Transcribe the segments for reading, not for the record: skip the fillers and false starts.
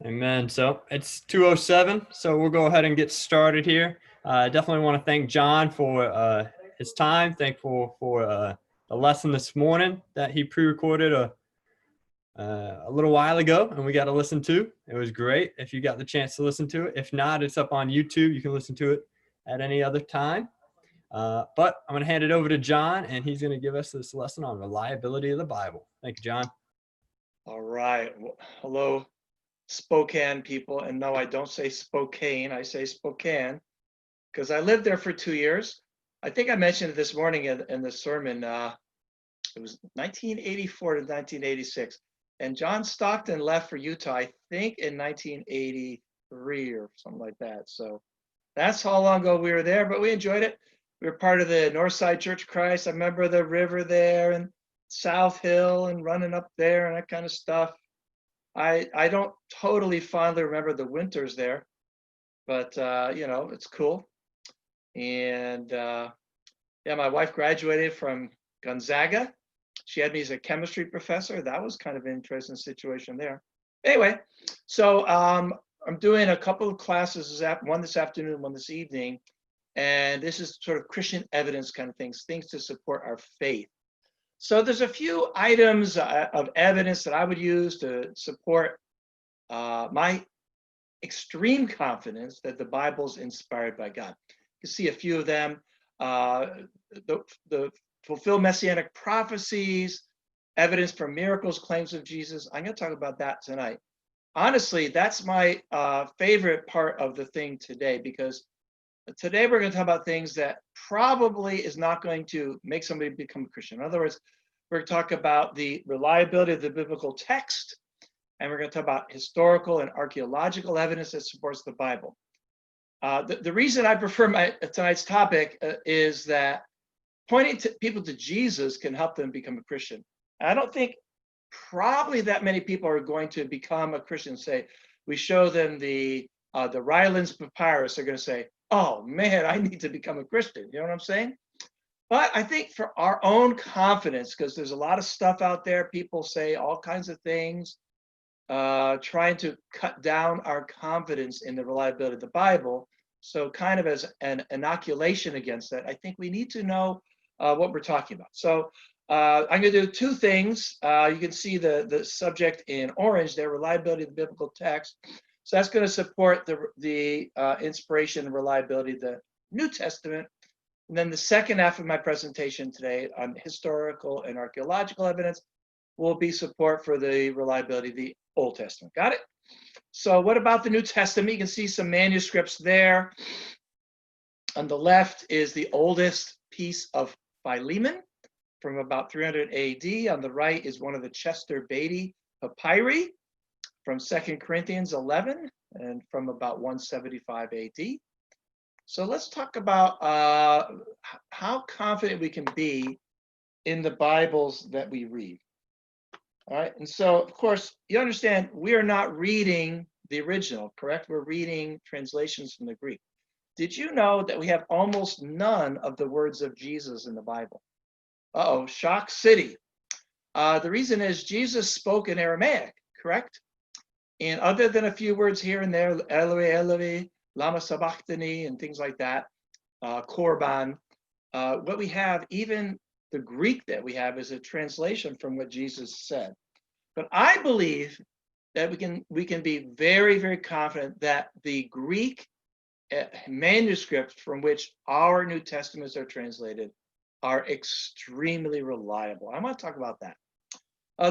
Amen. So it's 2:07, so we'll go ahead and get started here. I definitely want to thank John for his time. Thankful for the lesson this morning that he pre-recorded a little while ago, and we got to listen to. It was great. If you got the chance to listen to it, if not, it's up on YouTube. You can listen to it at any other time. But I'm going to hand it over to John, and he's going to give us this lesson on reliability of the Bible. Thank you, John. All right. Well, hello, Spokane people. And no, I don't say Spokane. I say Spokane because I lived there for 2 years. I think I mentioned it this morning in the sermon. It was 1984 to 1986. And John Stockton left for Utah, I think, in 1983 or something like that. So that's how long ago we were there, but we enjoyed it. We were part of the Northside Church of Christ. I remember the river there and South Hill and running up there and that kind of stuff. I don't totally fondly remember the winters there, but it's cool. And yeah, my wife graduated from Gonzaga. She had me as a chemistry professor. That was kind of an interesting situation there. Anyway, so I'm doing a couple of classes, one this afternoon, one this evening, and this is sort of Christian evidence kind of things to support our faith. So there's a few items of evidence that I would use to support my extreme confidence that the Bible is inspired by God. You can see a few of them. The fulfill messianic prophecies, evidence for miracles, claims of Jesus. I'm going to talk about that tonight. Honestly, that's my favorite part of the thing today, because today we're going to talk about things that probably is not going to make somebody become a Christian. In other words, we're going to talk about the reliability of the biblical text, and we're going to talk about historical and archaeological evidence that supports the Bible. The reason I prefer tonight's topic is that pointing people to Jesus can help them become a Christian. I don't think probably that many people are going to become a Christian. Say we show them the Rylands Papyrus, they're going to say, "Oh man, I need to become a Christian." You know what I'm saying? But I think for our own confidence, because there's a lot of stuff out there, people say all kinds of things, trying to cut down our confidence in the reliability of the Bible. So kind of as an inoculation against that, I think we need to know what we're talking about. So I'm going to do two things. You can see the subject in orange there, reliability of the biblical text. So that's going to support the inspiration and reliability of the New Testament. And then the second half of my presentation today on historical and archaeological evidence will be support for the reliability of the Old Testament. Got it? So what about the New Testament? You can see some manuscripts there. On the left is the oldest piece of Philemon from about 300 AD. On the right is one of the Chester Beatty papyri from 2 Corinthians 11 and from about 175 AD. So let's talk about how confident we can be in the Bibles that we read. All right, and so of course, you understand we are not reading the original, correct? We're reading translations from the Greek. Did you know that we have almost none of the words of Jesus in the Bible? Uh-oh, shock city. The reason is Jesus spoke in Aramaic, correct? And other than a few words here and there, Eloi, Eloi, lama sabachthani, and things like that, korban, what we have, even the Greek that we have, is a translation from what Jesus said. But I believe that we can be very, very confident that the Greek manuscripts from which our New Testaments are translated are extremely reliable. I want to talk about that.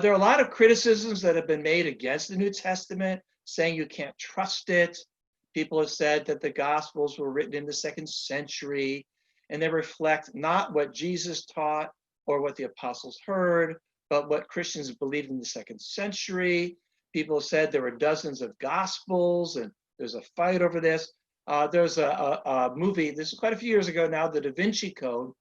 There are a lot of criticisms that have been made against the New Testament, saying you can't trust it. People have said that the Gospels were written in the 2nd century, and they reflect not what Jesus taught or what the apostles heard, but what Christians believed in the 2nd century. People have said there were dozens of Gospels, and there's a fight over this. There's a movie, this is quite a few years ago now, the Da Vinci Code,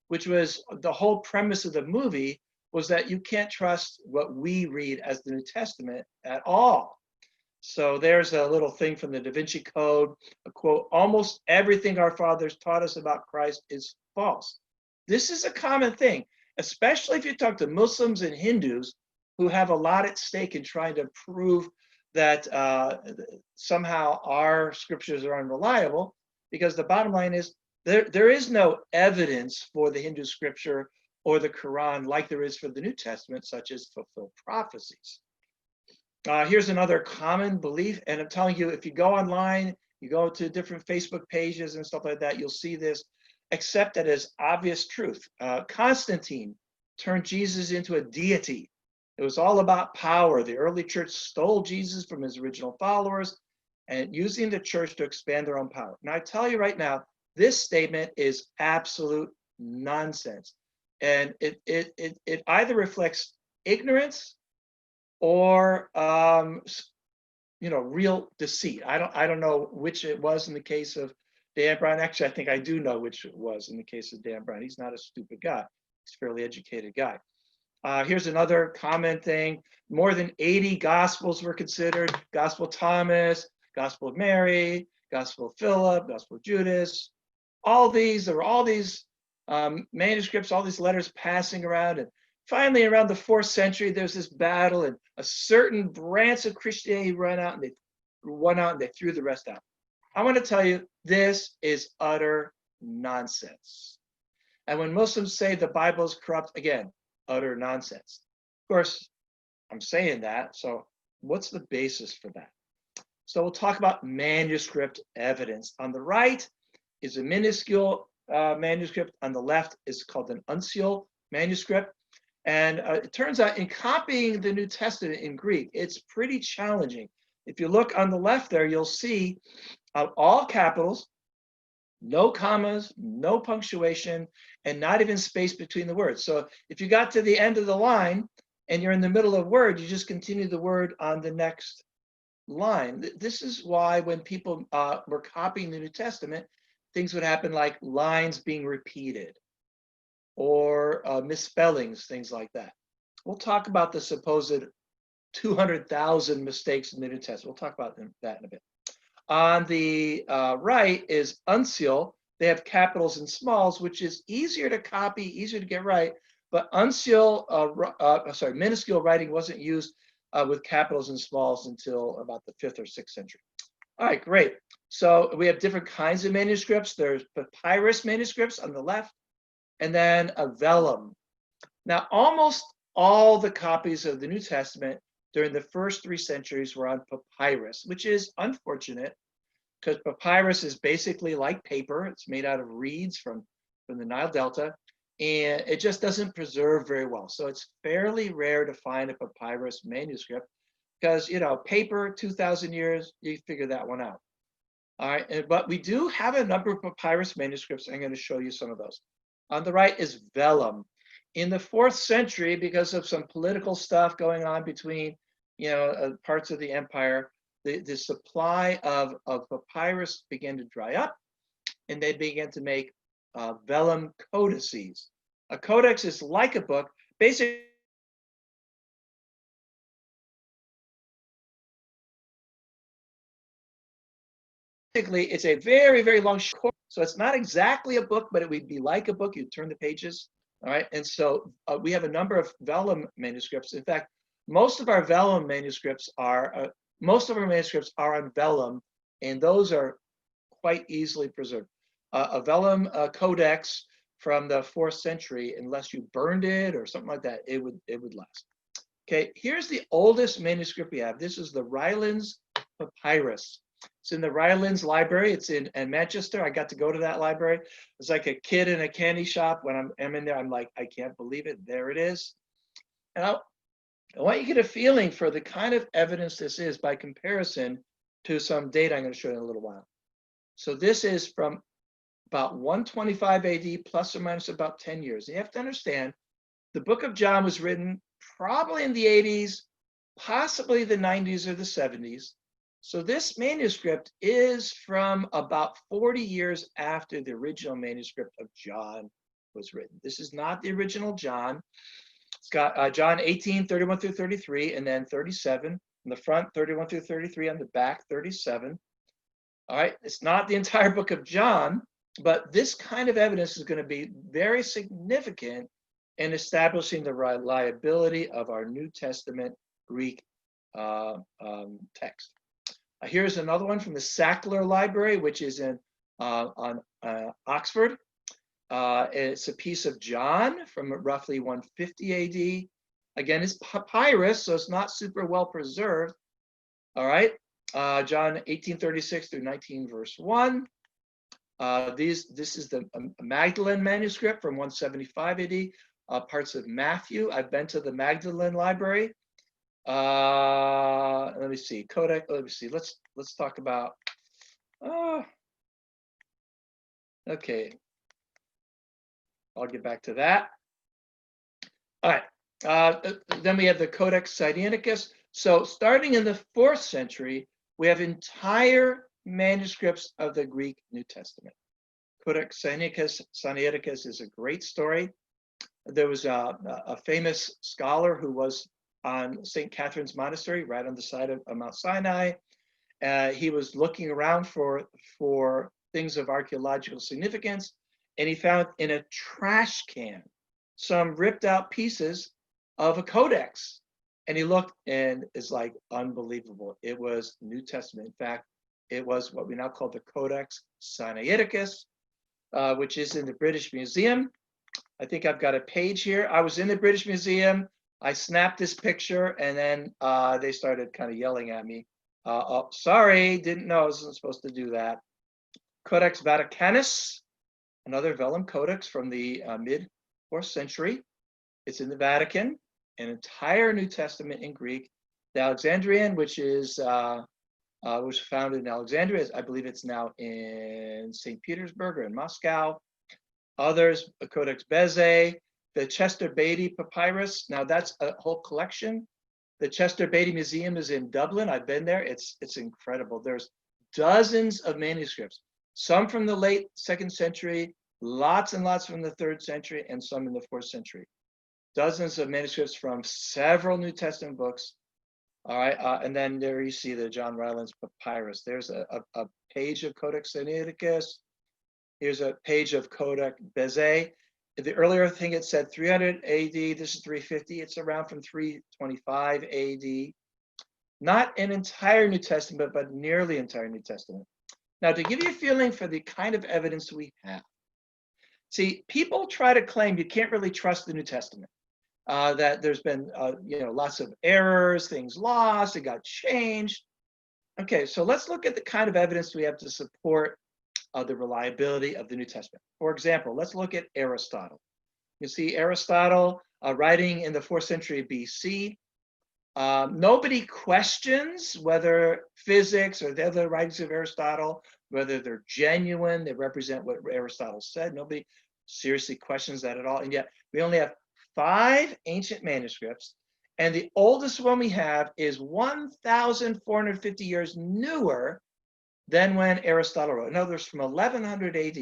which was the whole premise of the movie was that you can't trust what we read as the New Testament at all. So there's a little thing from the Da Vinci Code, a quote, "Almost everything our fathers taught us about Christ is false." This is a common thing, especially if you talk to Muslims and Hindus who have a lot at stake in trying to prove that somehow our scriptures are unreliable, because the bottom line is there is no evidence for the Hindu scripture or the Quran like there is for the New Testament, such as fulfilled prophecies. Here's another common belief, and I'm telling you, if you go online, you go to different Facebook pages and stuff like that, you'll see this. Accept it as obvious truth. Constantine turned Jesus into a deity. It was all about power. The early church stole Jesus from his original followers and using the church to expand their own power. Now, I tell you right now, this statement is absolute nonsense. And it either reflects ignorance or real deceit. I don't know which it was in the case of Dan Brown. Actually, I think I do know which it was in the case of Dan Brown. He's not a stupid guy. He's a fairly educated guy. Here's another common thing. More than 80 gospels were considered. Gospel of Thomas, Gospel of Mary, Gospel of Philip, Gospel of Judas. There were all these manuscripts, all these letters passing around. And finally, around the 4th century, there's this battle, and a certain branch of Christianity won out, and they threw the rest out. I want to tell you, this is utter nonsense. And when Muslims say the Bible is corrupt, again, utter nonsense. Of course, I'm saying that, so what's the basis for that? So we'll talk about manuscript evidence. On the right is a minuscule manuscript. On the left is called an uncial manuscript. And it turns out in copying the New Testament in Greek, it's pretty challenging. If you look on the left there, you'll see all capitals, no commas, no punctuation, and not even space between the words. So if you got to the end of the line and you're in the middle of a word, you just continue the word on the next line. This is why when people were copying the New Testament, things would happen like lines being repeated or misspellings, things like that. We'll talk about the supposed 200,000 mistakes in the New Testament. We'll talk about that in a bit. On the right is uncial. They have capitals and smalls, which is easier to copy, easier to get right. But minuscule writing wasn't used with capitals and smalls until about the 5th or 6th century. All right, great. So we have different kinds of manuscripts. There's papyrus manuscripts on the left, and then a vellum. Now, almost all the copies of the New Testament during the first 3 centuries were on papyrus, which is unfortunate because papyrus is basically like paper. It's made out of reeds from the Nile Delta, and it just doesn't preserve very well. So it's fairly rare to find a papyrus manuscript because, paper, 2,000 years, you figure that one out. All right, but we do have a number of papyrus manuscripts. I'm going to show you some of those. On the right is vellum. In the 4th century, because of some political stuff going on between parts of the empire, the supply of papyrus began to dry up, and they began to make vellum codices. A codex is like a book. Basically, it's a very, very long short. So it's not exactly a book, but it would be like a book. You turn the pages. All right. And so we have a number of vellum manuscripts. In fact, most of our manuscripts are on vellum, and those are quite easily preserved. A vellum codex from the 4th century, unless you burned it or something like that, it would last. Okay, here's the oldest manuscript we have. This is the Rylands Papyrus. It's in the Rylands Library. It's in Manchester. I got to go to that library. It's like a kid in a candy shop. When I'm in there, I'm like, I can't believe it. There it is. And I want you to get a feeling for the kind of evidence this is by comparison to some data I'm going to show you in a little while. So this is from about 125 AD, plus or minus about 10 years. And you have to understand, the book of John was written probably in the 80s, possibly the 90s or the 70s. So this manuscript is from about 40 years after the original manuscript of John was written. This is not the original John. It's got John 18, 31 through 33, and then 37 in the front, 31 through 33 on the back, 37. All right, it's not the entire book of John, but this kind of evidence is going to be very significant in establishing the reliability of our New Testament Greek text. Here's another one from the Sackler Library, which is in on Oxford. It's a piece of John from roughly 150 AD. Again, it's papyrus, so it's not super well preserved. All right, John 1836 through 19 verse 1. This is the Magdalene manuscript from 175 AD. Parts of Matthew. I've been to the Magdalene Library. Let me see. Codex. Let me see. Let's talk about. Okay. I'll get back to that. All right. Then we have the Codex Sinaiticus. So starting in the 4th century, we have entire manuscripts of the Greek New Testament. Codex Sinaiticus is a great story. There was a famous scholar who was on St. Catherine's Monastery, right on the side of Mount Sinai. He was looking around for things of archaeological significance, and he found in a trash can some ripped out pieces of a codex. And he looked and it's like unbelievable. It was New Testament. In fact, it was what we now call the Codex Sinaiticus, which is in the British Museum. I think I've got a page here. I was in the British Museum. I snapped this picture and then they started kind of yelling at me. Oh, sorry, didn't know I wasn't supposed to do that. Codex Vaticanus, another vellum codex from the mid 4th century. It's in the Vatican, an entire New Testament in Greek. The Alexandrian, which was founded in Alexandria, I believe it's now in St. Petersburg or in Moscow. Others, a Codex Bezae, the Chester Beatty Papyrus. Now that's a whole collection. The Chester Beatty Museum is in Dublin. I've been there. It's incredible. There's dozens of manuscripts, some from the late 2nd century, lots and lots from the 3rd century, and some in the 4th century. Dozens of manuscripts from several New Testament books. All right, and then there you see the John Rylands Papyrus. There's a page of Codex Sinaiticus. Here's a page of Codex Bezae. The earlier thing it said 300 AD, this is 350. It's around from 325 AD. Not an entire New Testament, but nearly entire New Testament. Now, to give you a feeling for the kind of evidence we have. See, people try to claim you can't really trust the New Testament. That there's been, lots of errors, things lost, it got changed. Okay, so let's look at the kind of evidence we have to support the reliability of the New Testament. For example, let's look at Aristotle. You see Aristotle writing in the 4th century BC. Nobody questions whether physics or the other writings of Aristotle, whether they're genuine, they represent what Aristotle said. Nobody seriously questions that at all. And yet we only have 5 ancient manuscripts, and the oldest one we have is 1,450 years newer than when Aristotle wrote. In other words, from 1100 AD.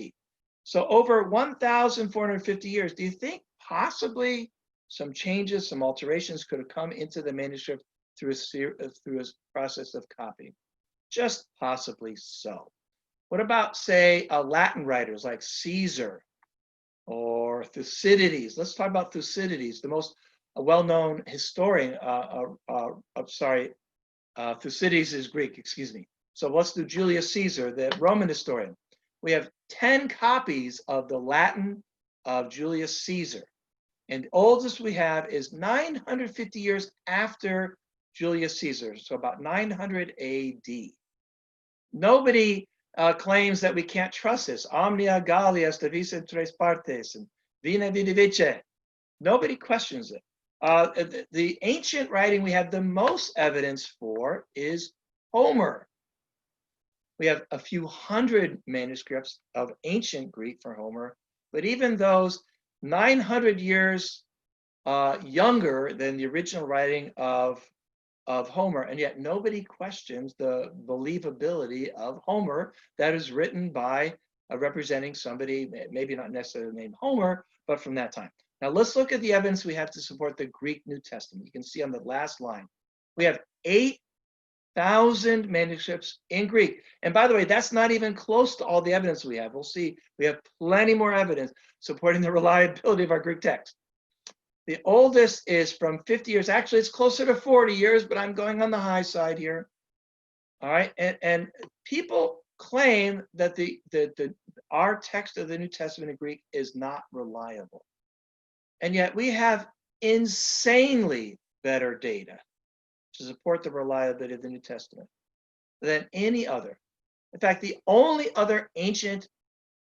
So over 1,450 years, do you think possibly some changes, some alterations could have come into the manuscript through a process of copying? Just possibly so. What about, say, Latin writers like Caesar or Thucydides? Let's talk about Thucydides, the most well-known historian. Thucydides is Greek, excuse me. So let's do Julius Caesar, the Roman historian. We have 10 copies of the Latin of Julius Caesar. And the oldest we have is 950 years after Julius Caesar, so about 900 AD. Nobody claims that we can't trust this. Omnia Gallia stavis in tres partes, and vina vidivice. Nobody questions it. The ancient writing we have the most evidence for is Homer. We have a few hundred manuscripts of ancient Greek for Homer, but even those 900 years younger than the original writing of Homer, and yet nobody questions the believability of Homer that is written by representing somebody, maybe not necessarily named Homer, but from that time. Now let's look at the evidence we have to support the Greek New Testament. You can see on the last line, we have 8,000 manuscripts in Greek. And by the way, that's not even close to all the evidence we have. We'll see, we have plenty more evidence supporting the reliability of our Greek text. The oldest is from 50 years. Actually, it's closer to 40 years, but I'm going on the high side here. All right, and people claim that our text of the New Testament in Greek is not reliable. And yet we have insanely better data to support the reliability of the New Testament than any other. In fact, the only other ancient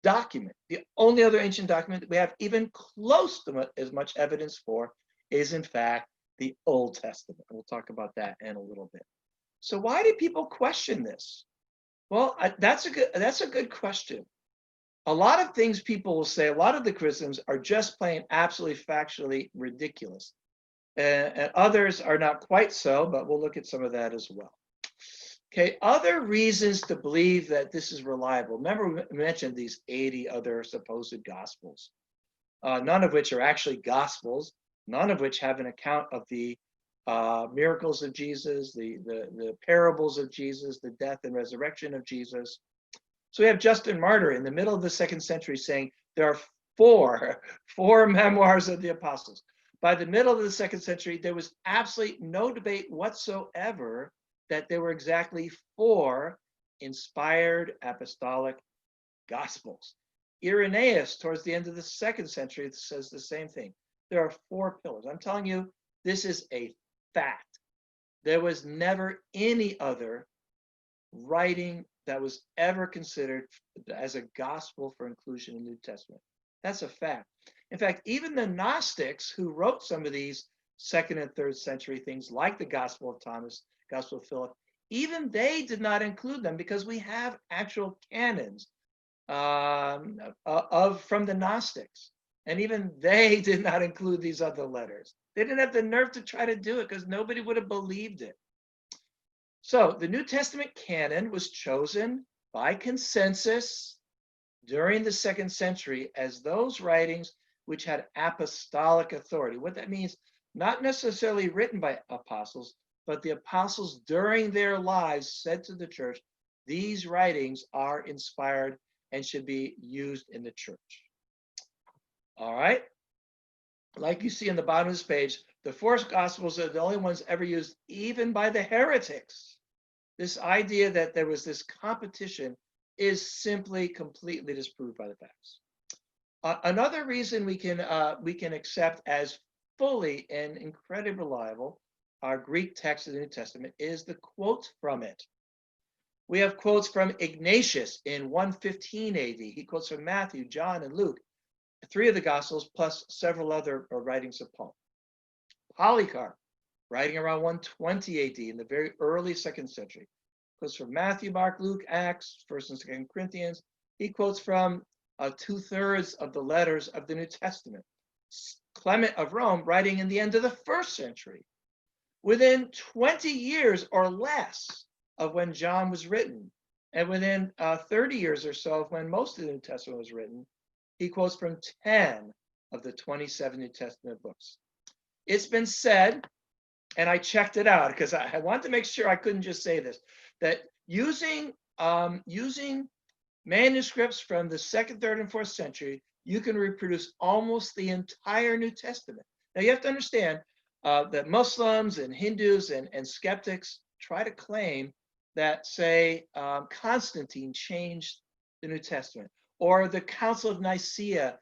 document that we have even close to as much evidence for is, in fact, the Old Testament. We'll talk about that in a little bit. So why do people question this? Well, that's a good question. A lot of things people will say, a lot of the criticisms are just plain absolutely factually ridiculous. And others are not quite so, but we'll look at some of that as well. Okay, other reasons to believe that this is reliable. Remember, we mentioned these 80 other supposed gospels, none of which are actually gospels, none of which have an account of the miracles of Jesus, the parables of Jesus, the death and resurrection of Jesus. So we have Justin Martyr in the middle of the 2nd century saying there are four memoirs of the apostles. By the middle of the 2nd century, there was absolutely no debate whatsoever that there were exactly 4 inspired apostolic gospels. Irenaeus, towards the end of the 2nd century, says the same thing. There are 4 pillars. I'm telling you, this is a fact. There was never any other writing that was ever considered as a gospel for inclusion in the New Testament. That's a fact. In fact, even the Gnostics who wrote some of these 2nd and 3rd century things, like the Gospel of Thomas, Gospel of Philip, even they did not include them because we have actual canons from the Gnostics. And even they did not include these other letters. They didn't have the nerve to try to do it because nobody would have believed it. So the New Testament canon was chosen by consensus during the 2nd century as those writings which had apostolic authority. What that means, not necessarily written by apostles, but the apostles during their lives said to the church, these writings are inspired and should be used in the church. All right. Like you see in the bottom of this page, the 4 gospels are the only ones ever used even by the heretics. This idea that there was this competition is simply completely disproved by the facts. Another reason we can accept as fully and incredibly reliable our Greek text of the New Testament is the quotes from it. We have quotes from Ignatius in 115 AD. He quotes from Matthew, John, and Luke, 3 of the Gospels, plus several other writings of Paul. Polycarp, writing around 120 AD in the very early 2nd century, quotes from Matthew, Mark, Luke, Acts, 1st and 2nd Corinthians. He quotes from 2/3 of the letters of the New Testament. Clement of Rome, writing in the end of the 1st century, within 20 years or less of when John was written, and within 30 years or so of when most of the New Testament was written, he quotes from 10 of the 27 New Testament books. It's been said, and I checked it out because I wanted to make sure I couldn't just say this, that using manuscripts from the 2nd, 3rd, and 4th century, you can reproduce almost the entire New Testament. Now you have to understand that Muslims and Hindus and skeptics try to claim that, say, Constantine changed the New Testament, or the Council of Nicaea,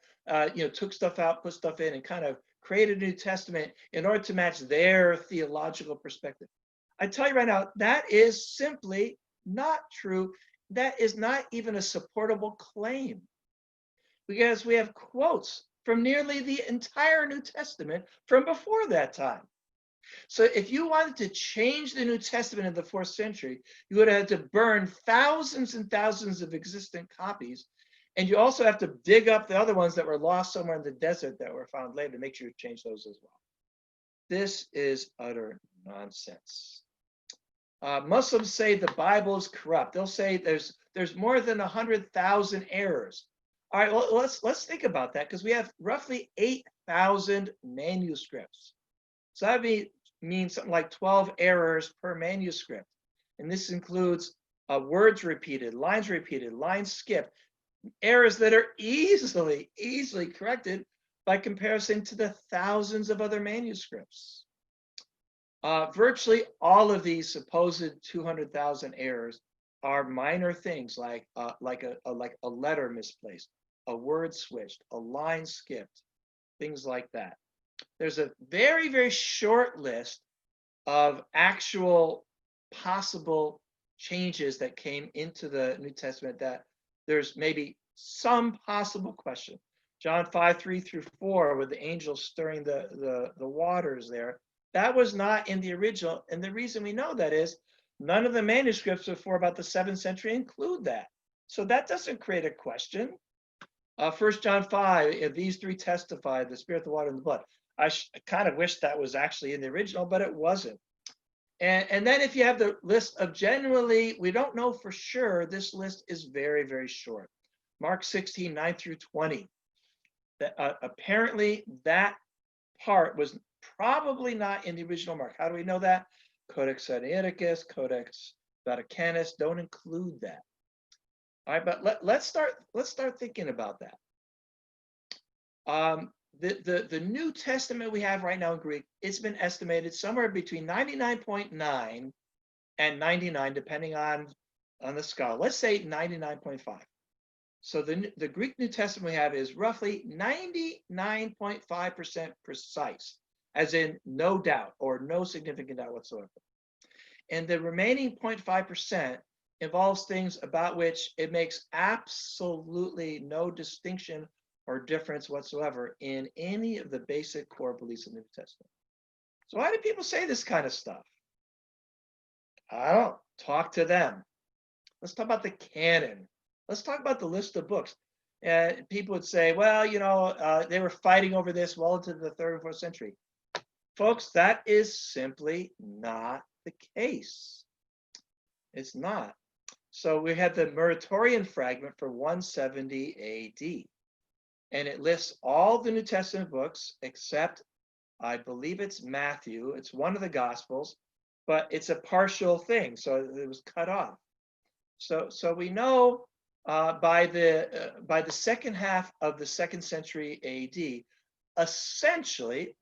took stuff out, put stuff in, and kind of created a New Testament in order to match their theological perspective. I tell you right now, that is simply not true. That is not even a supportable claim, because we have quotes from nearly the entire New Testament from before that time. So if you wanted to change the New Testament in the 4th century, you would have to burn thousands and thousands of existent copies. And you also have to dig up the other ones that were lost somewhere in the desert that were found later to make sure you change those as well. This is utter nonsense. Muslims say the Bible is corrupt. They'll say there's more than 100,000 errors. All right, well, let's think about that, because we have roughly 8,000 manuscripts. So that means something like 12 errors per manuscript. And this includes words repeated, lines skipped, errors that are easily corrected by comparison to the thousands of other manuscripts. Virtually all of these supposed 200,000 errors are minor things like a letter misplaced, a word switched, a line skipped, things like that. There's a very, very short list of actual possible changes that came into the New Testament that there's maybe some possible question. John 5:3-4, with the angel stirring the waters there, that was not in the original. And the reason we know that is none of the manuscripts before about the 7th century include that. So that doesn't create a question. 1 John 5, if these three testify, the spirit, the water, and the blood. I kind of wish that was actually in the original, but it wasn't. And then if you have the list of generally, we don't know for sure, this list is very, very short. Mark 16:9-20. Apparently that part was probably not in the original Mark. How do we know that? Codex Sinaiticus, Codex Vaticanus don't include that. All right, but let's start thinking about that. The New Testament we have right now in Greek, it's been estimated somewhere between 99.9 and 99, depending on the scale. Let's say 99.5. So the Greek New Testament we have is roughly 99.5% precise, as in no doubt or no significant doubt whatsoever. And the remaining 0.5% involves things about which it makes absolutely no distinction or difference whatsoever in any of the basic core beliefs of the New Testament. So why do people say this kind of stuff? I don't talk to them. Let's talk about the canon. Let's talk about the list of books. And people would say, well, they were fighting over this well into the 3rd and 4th century. Folks, that is simply not the case. It's not. So we have the Muratorian fragment for 170 AD. And it lists all the New Testament books except, I believe it's Matthew. It's one of the Gospels, but it's a partial thing. So it was cut off. So we know by the second half of the 2nd century AD, essentially,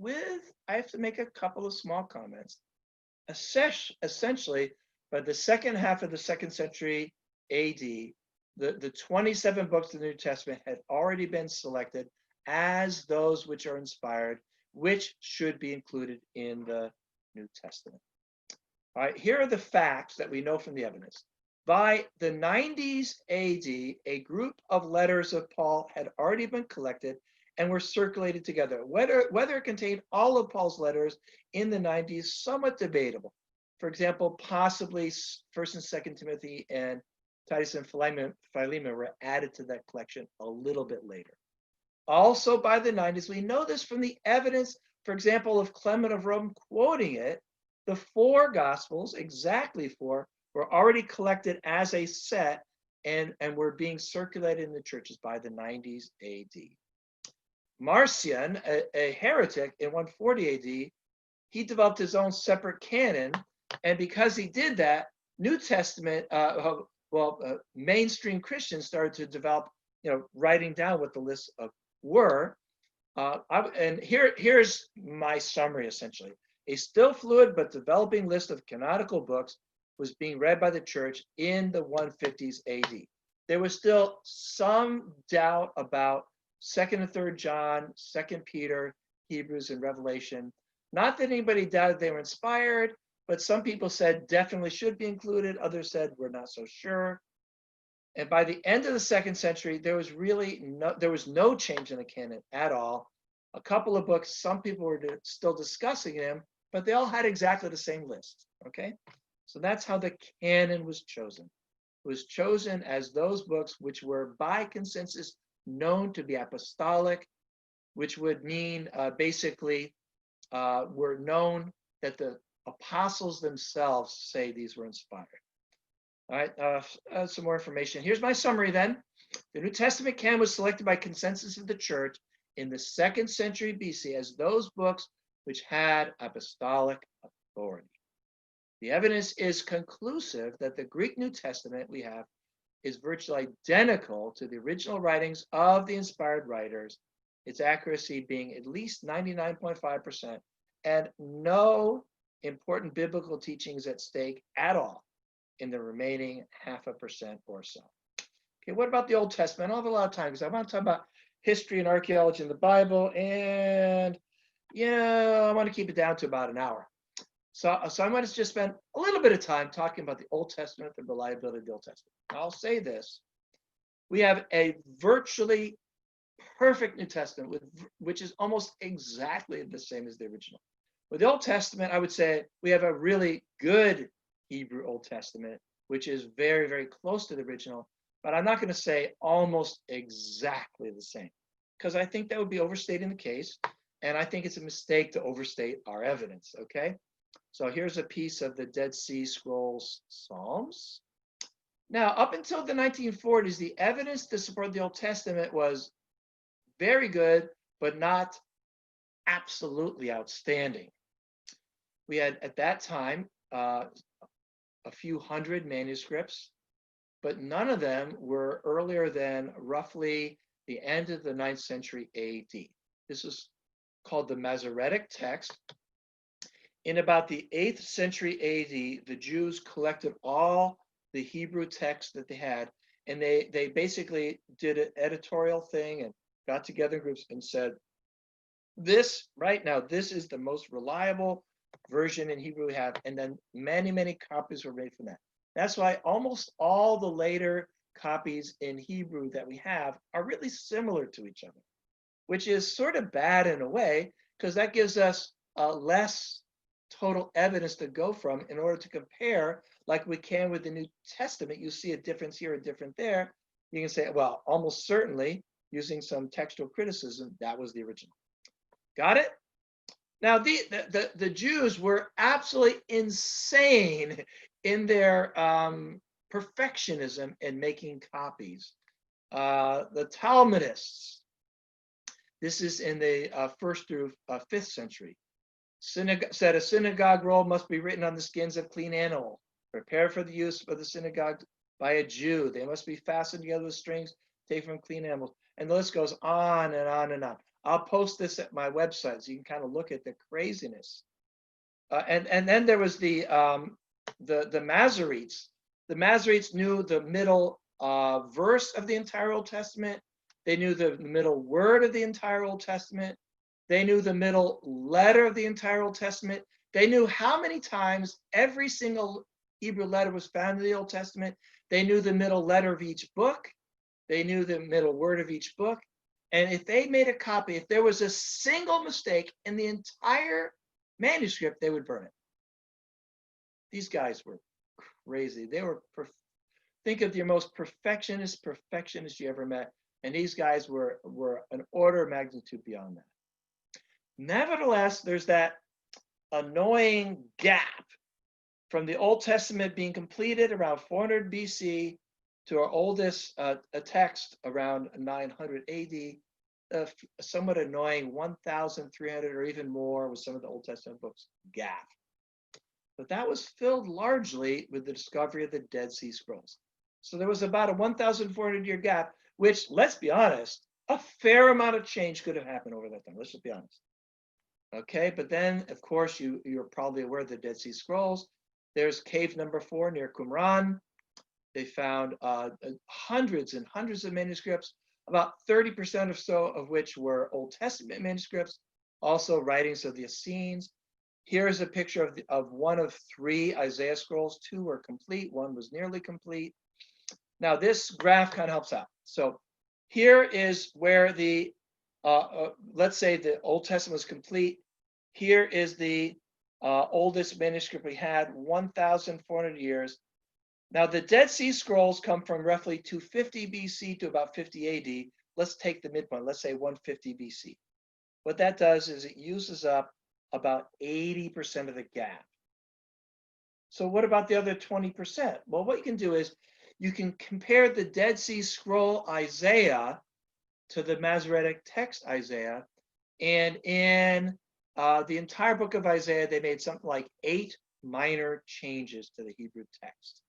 I have to make a couple of small comments. Essentially, by the second half of the 2nd century AD, the 27 books of the New Testament had already been selected as those which are inspired, which should be included in the New Testament. All right, here are the facts that we know from the evidence. By the 90s AD, a group of letters of Paul had already been collected and were circulated together. Whether it contained all of Paul's letters in the 90s, somewhat debatable. For example, possibly 1st and 2nd Timothy and Titus and Philemon were added to that collection a little bit later. Also by the 90s, we know this from the evidence, for example, of Clement of Rome quoting it, the 4 Gospels, exactly 4, were already collected as a set and were being circulated in the churches by the 90s AD. Marcion, a heretic in 140 AD, he developed his own separate canon, and because he did that, New Testament, mainstream Christians started to develop, writing down what the lists were. And here's my summary, essentially. A still fluid but developing list of canonical books was being read by the church in the 150s AD. There was still some doubt about 2nd and 3rd John, 2nd Peter, Hebrews, and Revelation. Not that anybody doubted they were inspired, but some people said definitely should be included. Others said we're not so sure. And by the end of the 2nd century, there was no change in the canon at all. A couple of books, some people were still discussing them, but they all had exactly the same list. Okay, so that's how the canon was chosen. It was chosen as those books which were by consensus known to be apostolic, which would mean basically were known that the apostles themselves say these were inspired. All right, some more information. Here's my summary then. The New Testament canon was selected by consensus of the church in the 2nd century BC as those books which had apostolic authority. The evidence is conclusive that the Greek New Testament we have is virtually identical to the original writings of the inspired writers, its accuracy being at least 99.5%, and no important biblical teachings at stake at all in the remaining 0.5% or so. Okay, what about the Old Testament? I don't have a lot of time because I want to talk about history and archaeology in the Bible, and I want to keep it down to about an hour. So I'm going to just spend a little bit of time talking about the Old Testament, the reliability of the Old Testament. I'll say this. We have a virtually perfect New Testament, which is almost exactly the same as the original. With the Old Testament, I would say we have a really good Hebrew Old Testament, which is very, very close to the original, but I'm not going to say almost exactly the same, because I think that would be overstating the case, and I think it's a mistake to overstate our evidence, okay? So here's a piece of the Dead Sea Scrolls Psalms. Now, up until the 1940s, the evidence to support the Old Testament was very good, but not absolutely outstanding. We had, at that time, a few hundred manuscripts, but none of them were earlier than roughly the end of the 9th century AD. This is called the Masoretic text. In about the 8th century AD, the Jews collected all the Hebrew texts that they had, and they basically did an editorial thing and got together in groups and said, this right now, this is the most reliable version in Hebrew we have. And then many, many copies were made from that. That's why almost all the later copies in Hebrew that we have are really similar to each other, which is sort of bad in a way, because that gives us less total evidence to go from in order to compare, like we can with the New Testament. You see a difference here, a difference there. You can say, well, almost certainly, using some textual criticism, that was the original. Got it? Now, the Jews were absolutely insane in their perfectionism in making copies. The Talmudists, this is in the 1st through 5th century, said a synagogue roll must be written on the skins of clean animals, prepared for the use of the synagogue by a Jew. They must be fastened together with strings taken from clean animals. And the list goes on and on and on. I'll post this at my website so you can kind of look at the craziness. And then there was the Masoretes. The Masoretes knew the middle verse of the entire Old Testament. They knew the middle word of the entire Old Testament. They knew the middle letter of the entire Old Testament. They knew how many times every single Hebrew letter was found in the Old Testament. They knew the middle letter of each book. They knew the middle word of each book. And if they made a copy, if there was a single mistake in the entire manuscript, they would burn it. These guys were crazy. They were, think of your most perfectionist you ever met. And these guys were an order of magnitude beyond that. Nevertheless, there's that annoying gap from the Old Testament being completed around 400 BC to our oldest a text around 900 AD, somewhat annoying 1,300 or even more with some of the Old Testament books gap. But that was filled largely with the discovery of the Dead Sea Scrolls. So there was about a 1,400 year gap, which, let's be honest, a fair amount of change could have happened over that time. Let's just be honest. Okay, but then, of course, you're probably aware of the Dead Sea Scrolls. There's cave number 4 near Qumran. They found hundreds and hundreds of manuscripts, about 30% or so of which were Old Testament manuscripts, also writings of the Essenes. Here's a picture of one of 3 Isaiah scrolls. 2 were complete, 1 was nearly complete. Now, this graph kind of helps out. So here is where the, let's say the Old Testament was complete. Here is the oldest manuscript we had, 1,400 years. Now, the Dead Sea Scrolls come from roughly 250 BC to about 50 AD. Let's take the midpoint. Let's say 150 BC. What that does is it uses up about 80% of the gap. So what about the other 20%? Well, what you can do is you can compare the Dead Sea Scroll Isaiah to the Masoretic text Isaiah. And in the entire book of Isaiah, they made something like 8 minor changes to the Hebrew text.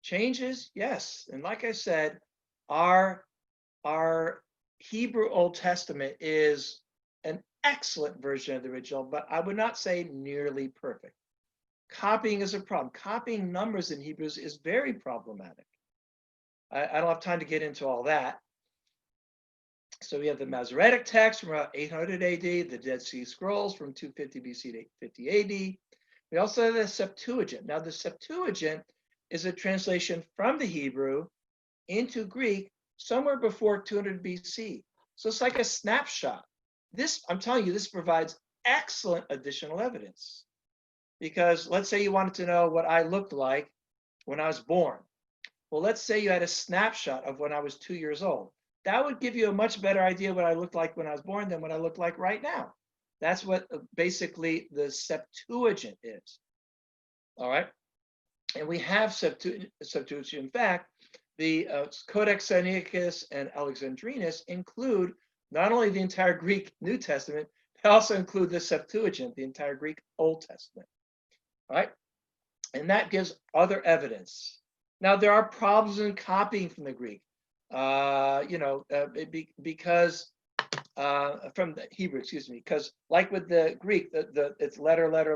Changes, yes. And like I said, our Hebrew Old Testament is an excellent version of the original, but I would not say nearly perfect. Copying is a problem. Copying numbers in Hebrews is very problematic. I don't have time to get into all that. So we have the Masoretic text from around 800 AD, the Dead Sea Scrolls from 250 BC to 850 AD. We also have the Septuagint. Now, the Septuagint is a translation from the Hebrew into Greek somewhere before 200 BC. So it's like a snapshot. This, I'm telling you, this provides excellent additional evidence. Because let's say you wanted to know what I looked like when I was born. Well, let's say you had a snapshot of when I was 2 years old. That would give you a much better idea what I looked like when I was born than what I look like right now. That's what basically the Septuagint is. All right. And we have Septuagint. In fact, the Codex Sinaiticus and Alexandrinus include not only the entire Greek New Testament, they also include the Septuagint, the entire Greek Old Testament. All right. And that gives other evidence. Now, there are problems in copying from the Greek. Because from the Hebrew, excuse me, because like with the Greek, it's letter, letter.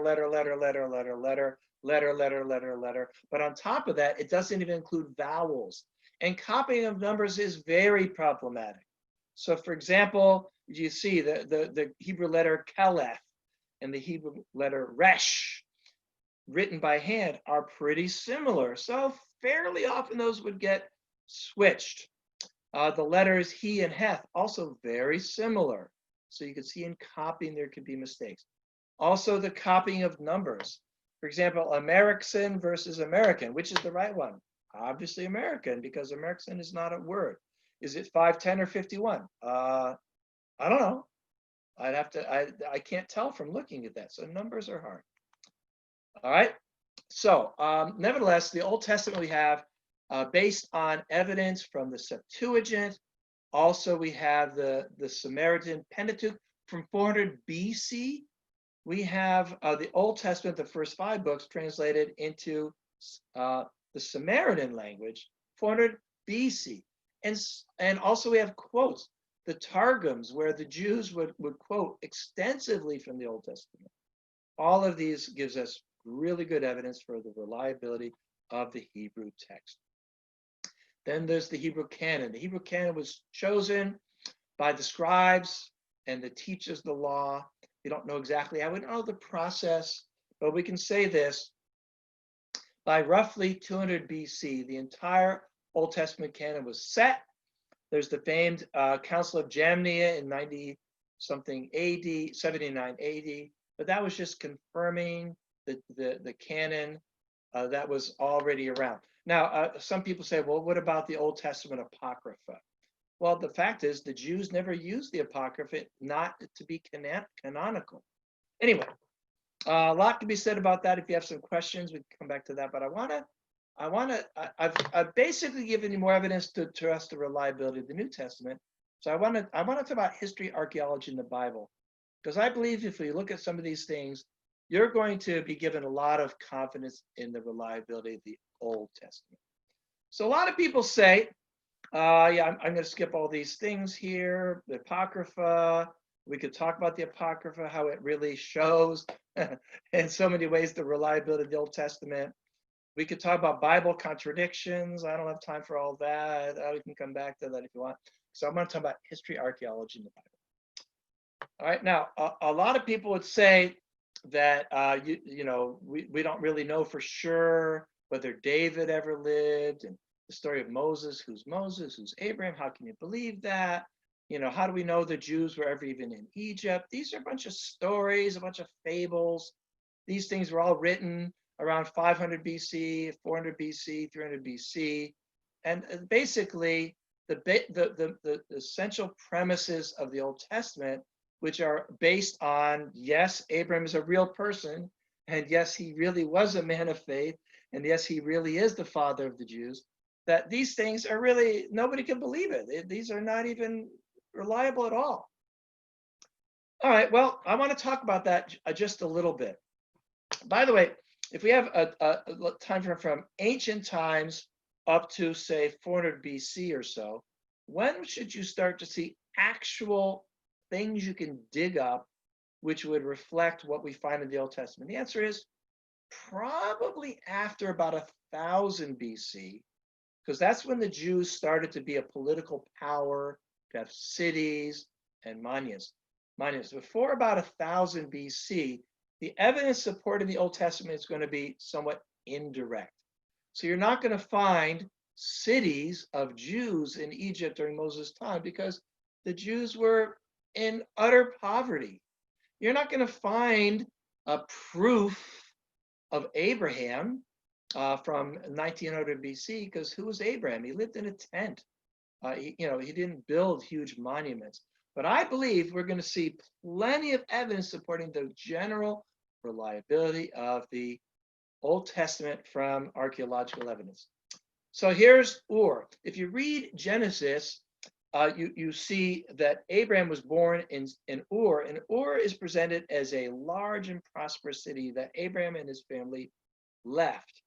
But on top of that, it doesn't even include vowels. And copying of numbers is very problematic. So, for example, you see the Hebrew letter Kalef and the Hebrew letter Resh, written by hand, are pretty similar. So fairly often those would get switched. The letters he and heth, also very similar. So you can see in copying, there could be mistakes. Also the copying of numbers. For example, American versus American, which is the right one? Obviously American, because American is not a word. Is it 510 or 51? I don't know. I can't tell from looking at that. So numbers are hard. All right. So nevertheless, the Old Testament we have based on evidence from the Septuagint. Also, we have the Samaritan Pentateuch from 400 BC. We have the Old Testament, the first 5 books, translated into the Samaritan language, 400 BC. And also we have quotes, the Targums, where the Jews would quote extensively from the Old Testament. All of these gives us really good evidence for the reliability of the Hebrew text. Then there's the Hebrew canon. The Hebrew canon was chosen by the scribes and the teachers of the law. We don't know exactly how, we don't know the process, but we can say this. By roughly 200 BC, the entire Old Testament canon was set. There's the famed Council of Jamnia in 90-something AD, 79 AD, but that was just confirming the canon that was already around. Now, some people say, well, what about the Old Testament Apocrypha? Well, the fact is the Jews never used the Apocrypha not to be canonical. Anyway, a lot can be said about that. If you have some questions, we can come back to that. But I've basically given you more evidence to trust the reliability of the New Testament. So I want to talk about history, archaeology, and the Bible, because I believe if we look at some of these things, you're going to be given a lot of confidence in the reliability of the Old Testament. So a lot of people say, I'm going to skip all these things here. The Apocrypha, we could talk about the Apocrypha, how it really shows in so many ways the reliability of the Old Testament. We could talk about Bible contradictions. I don't have time for all that. We can come back to that if you want. So I'm going to talk about history, archaeology, and the Bible. All right, now, a lot of people would say that, we don't really know for sure whether David ever lived, and the story of Moses, who's Abraham, how can you believe that? How do we know the Jews were ever even in Egypt? These are a bunch of stories, a bunch of fables. These things were all written around 500 BC, 400 BC, 300 BC. And basically, the essential premises of the Old Testament, which are based on, yes, Abraham is a real person, and yes, he really was a man of faith, and yes, he really is the father of the Jews, that these things are really, nobody can believe it. These are not even reliable at all. All right, well, I want to talk about that just a little bit. By the way, if we have a time frame from ancient times up to, say, 400 BC or so, when should you start to see actual things you can dig up which would reflect what we find in the Old Testament? The answer is probably after about 1000 BC, because that's when the Jews started to be a political power, to have cities and monuments. Before about 1000 BC, the evidence supporting the Old Testament is going to be somewhat indirect. So you're not going to find cities of Jews in Egypt during Moses' time because the Jews were in utter poverty. You're not going to find a proof of Abraham from 1900 BC, because who was Abraham? He lived in a tent. He didn't build huge monuments. But I believe we're going to see plenty of evidence supporting the general reliability of the Old Testament from archaeological evidence. So here's Ur. If you read Genesis, you see that Abraham was born in Ur, and Ur is presented as a large and prosperous city that Abraham and his family left.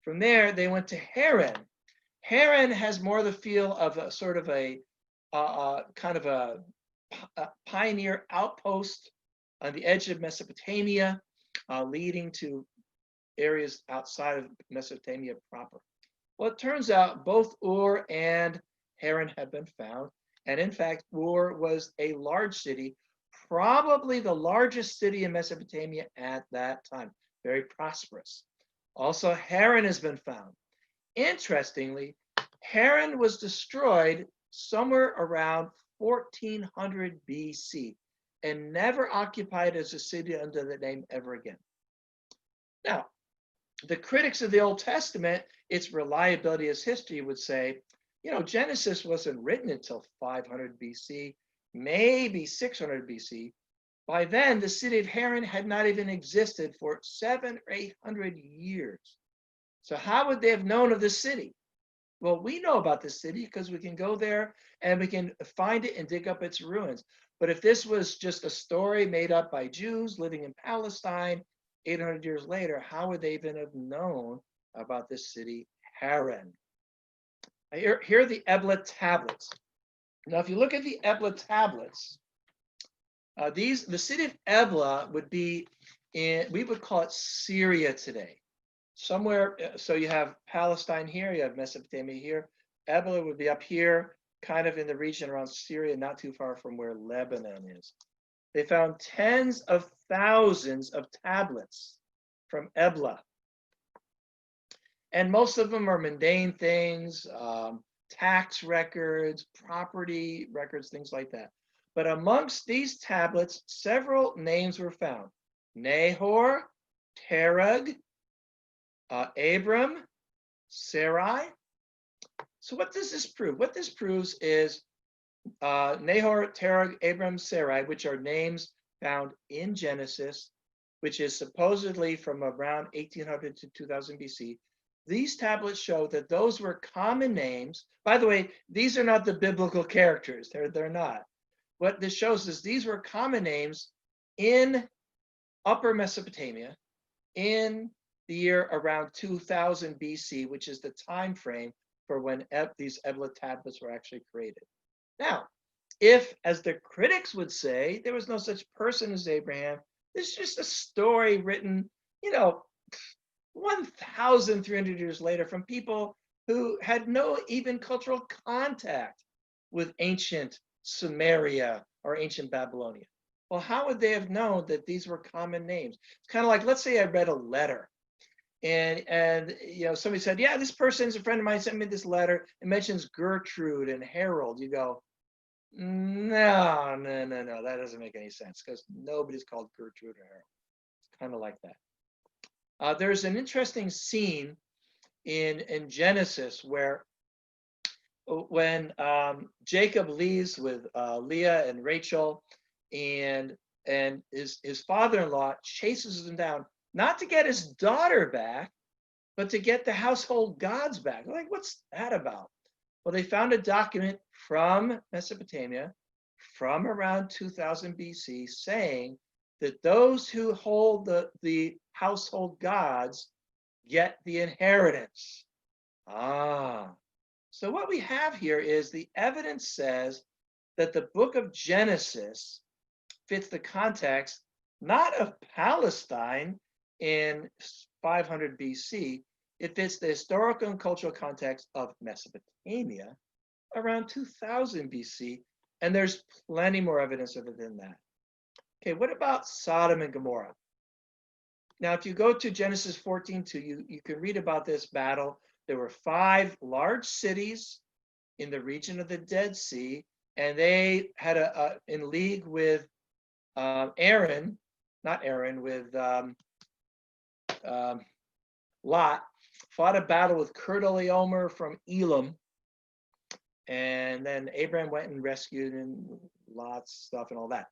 From there, they went to Haran. Haran has more the feel of a sort of a kind of a pioneer outpost on the edge of Mesopotamia, leading to areas outside of Mesopotamia proper. Well, it turns out both Ur and Haran have been found. And in fact, Ur was a large city, probably the largest city in Mesopotamia at that time, very prosperous. Also, Haran has been found. Interestingly, Haran was destroyed somewhere around 1400 BC and never occupied as a city under the name ever again. Now, the critics of the Old Testament, its reliability as history, would say, Genesis wasn't written until 500 BC, maybe 600 BC. By then, the city of Haran had not even existed for 700 or 800 years. So how would they have known of this city? Well, we know about this city because we can go there and we can find it and dig up its ruins. But if this was just a story made up by Jews living in Palestine 800 years later, how would they even have known about this city, Haran? Here are the Ebla tablets. Now, if you look at the Ebla tablets, the city of Ebla would be we would call it Syria today. Somewhere, so you have Palestine here, you have Mesopotamia here. Ebla would be up here, kind of in the region around Syria, not too far from where Lebanon is. They found tens of thousands of tablets from Ebla. And most of them are mundane things, tax records, property records, things like that. But amongst these tablets, several names were found. Nahor, Terah, Abram, Sarai. So what does this prove? What this proves is Nahor, Terah, Abram, Sarai, which are names found in Genesis, which is supposedly from around 1800 to 2000 BC. These tablets show that those were common names. By the way, these are not the biblical characters. They're not. What this shows is these were common names in Upper Mesopotamia in the year around 2000 BC, which is the time frame for when these Ebla tablets were actually created. Now, if, as the critics would say, there was no such person as Abraham, this is just a story written, 1,300 years later from people who had no even cultural contact with ancient Sumeria or ancient Babylonia. Well, how would they have known that these were common names? It's kind of like, let's say I read a letter and somebody said, yeah, this person's a friend of mine, sent me this letter. It mentions Gertrude and Harold. You go, no, that doesn't make any sense because nobody's called Gertrude or Harold. It's kind of like that. There's an interesting scene in Genesis where when Jacob leaves with Leah and Rachel, and his father-in-law chases him down, not to get his daughter back, but to get the household gods back. Like, what's that about? Well, they found a document from Mesopotamia from around 2000 BC saying that those who hold the household gods get the inheritance. So what we have here is the evidence says that the book of Genesis fits the context not of Palestine in 500 BC, it fits the historical and cultural context of Mesopotamia around 2000 BC, and there's plenty more evidence of it than that. Okay, what about Sodom and Gomorrah? Now, if you go to Genesis 14:2, you can read about this battle. There were 5 large cities in the region of the Dead Sea, and they had in league with Aaron, not Aaron, with Lot, fought a battle with Kedorlaomer from Elam, and then Abraham went and rescued and Lot's stuff and all that.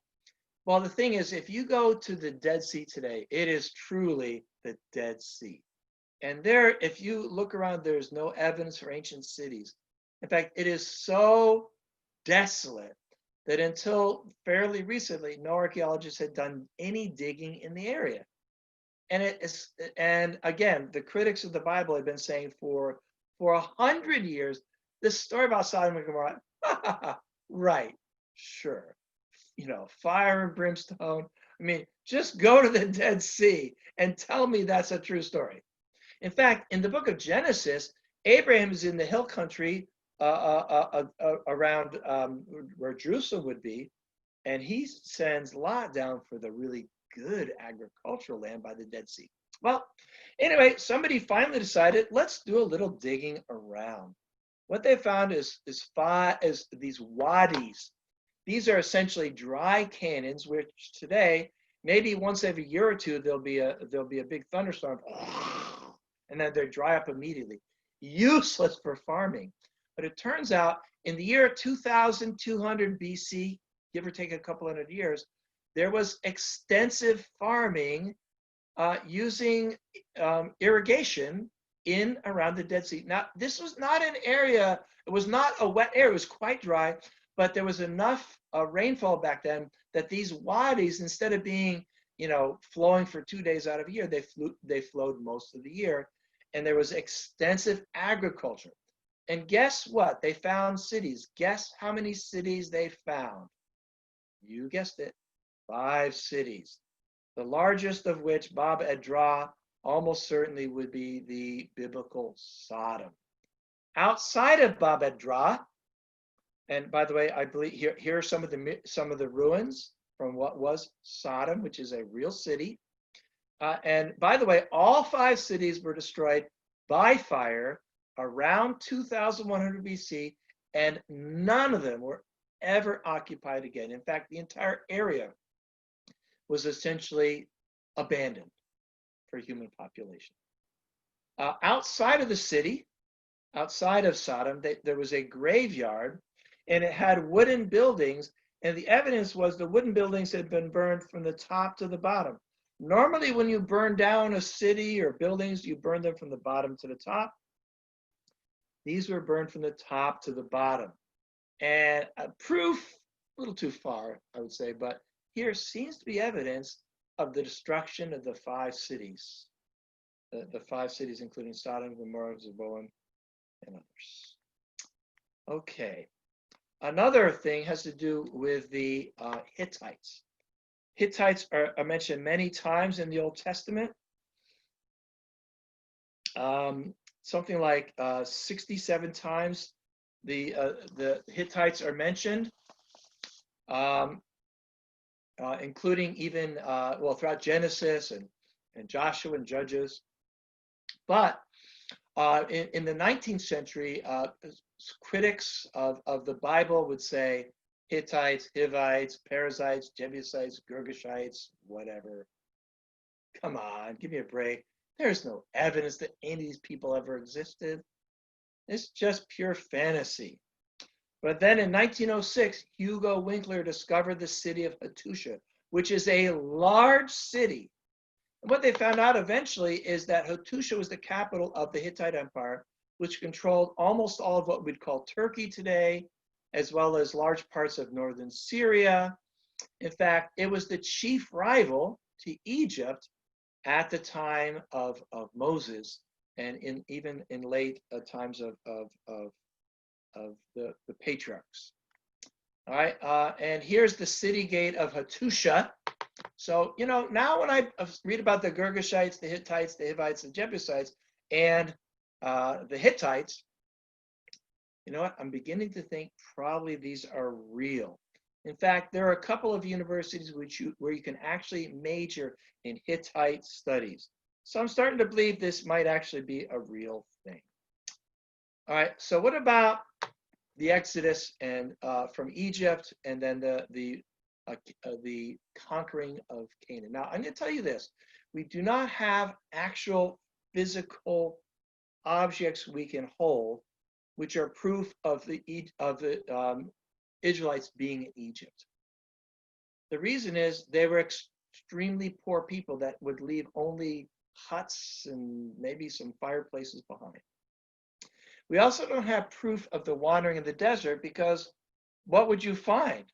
Well, the thing is, if you go to the Dead Sea today, it is truly the Dead Sea. And there, if you look around, there's no evidence for ancient cities. In fact, it is so desolate that until fairly recently, no archaeologists had done any digging in the area. And again, the critics of the Bible have been saying for 100 years, this story about Sodom and Gomorrah, right, sure. You know, fire and brimstone. I mean, just go to the Dead Sea and tell me that's a true story. In fact, in the book of Genesis, Abraham is in the hill country around where Jerusalem would be, and he sends Lot down for the really good agricultural land by the Dead Sea. Well, anyway, somebody finally decided, let's do a little digging around. What they found is these wadis. These are essentially dry canyons, which today, maybe once every year or two, there'll be a big thunderstorm, and then they dry up immediately. Useless for farming. But it turns out in the year 2200 BC, give or take a couple hundred years, there was extensive farming using irrigation in around the Dead Sea. Now, this was not an area, it was not a wet area, it was quite dry, but there was enough rainfall back then that these wadis, instead of being, flowing for 2 days out of a year, they flowed most of the year. And there was extensive agriculture. And guess what? They found cities. Guess how many cities they found? You guessed it, 5 cities. The largest of which, Bab Edra, almost certainly would be the biblical Sodom. Outside of Bab Edra, and by the way, I believe here are some of the ruins from what was Sodom, which is a real city. And by the way, all 5 cities were destroyed by fire around 2100 BC, and none of them were ever occupied again. In fact, the entire area was essentially abandoned for human population. Outside of the city, outside of Sodom, there was a graveyard, and it had wooden buildings, and the evidence was the wooden buildings had been burned from the top to the bottom. Normally, when you burn down a city or buildings, you burn them from the bottom to the top. These were burned from the top to the bottom. And proof, a little too far, I would say, but here seems to be evidence of the destruction of the 5 cities. The 5 cities, including Sodom, Gomorrah, Zeboim, and others. Okay. Another thing has to do with the Hittites. Hittites are mentioned many times in the Old Testament. Something like 67 times the Hittites are mentioned, including even, throughout Genesis and Joshua and Judges. But in the 19th century, critics of the Bible would say Hittites, Hivites, Perizzites, Jebusites, Girgashites, whatever. Come on, give me a break. There's no evidence that any of these people ever existed. It's just pure fantasy. But then in 1906, Hugo Winkler discovered the city of Hattusha, which is a large city. And what they found out eventually is that Hattusha was the capital of the Hittite Empire, which controlled almost all of what we'd call Turkey today, as well as large parts of northern Syria. In fact, it was the chief rival to Egypt at the time of Moses, and even in late times of the patriarchs. All right, and here's the city gate of Hattusha. So, now when I read about the Girgashites, the Hittites, the Hivites, the Jebusites, and the Hittites, you know what? I'm beginning to think probably these are real. In fact, there are a couple of universities where you can actually major in Hittite studies. So I'm starting to believe this might actually be a real thing. All right, so what about the Exodus and from Egypt, and then the conquering of Canaan? Now, I'm going to tell you this: we do not have actual physical objects we can hold, which are proof of the Israelites being in Egypt. The reason is they were extremely poor people that would leave only huts and maybe some fireplaces behind. We also don't have proof of the wandering in the desert, because what would you find?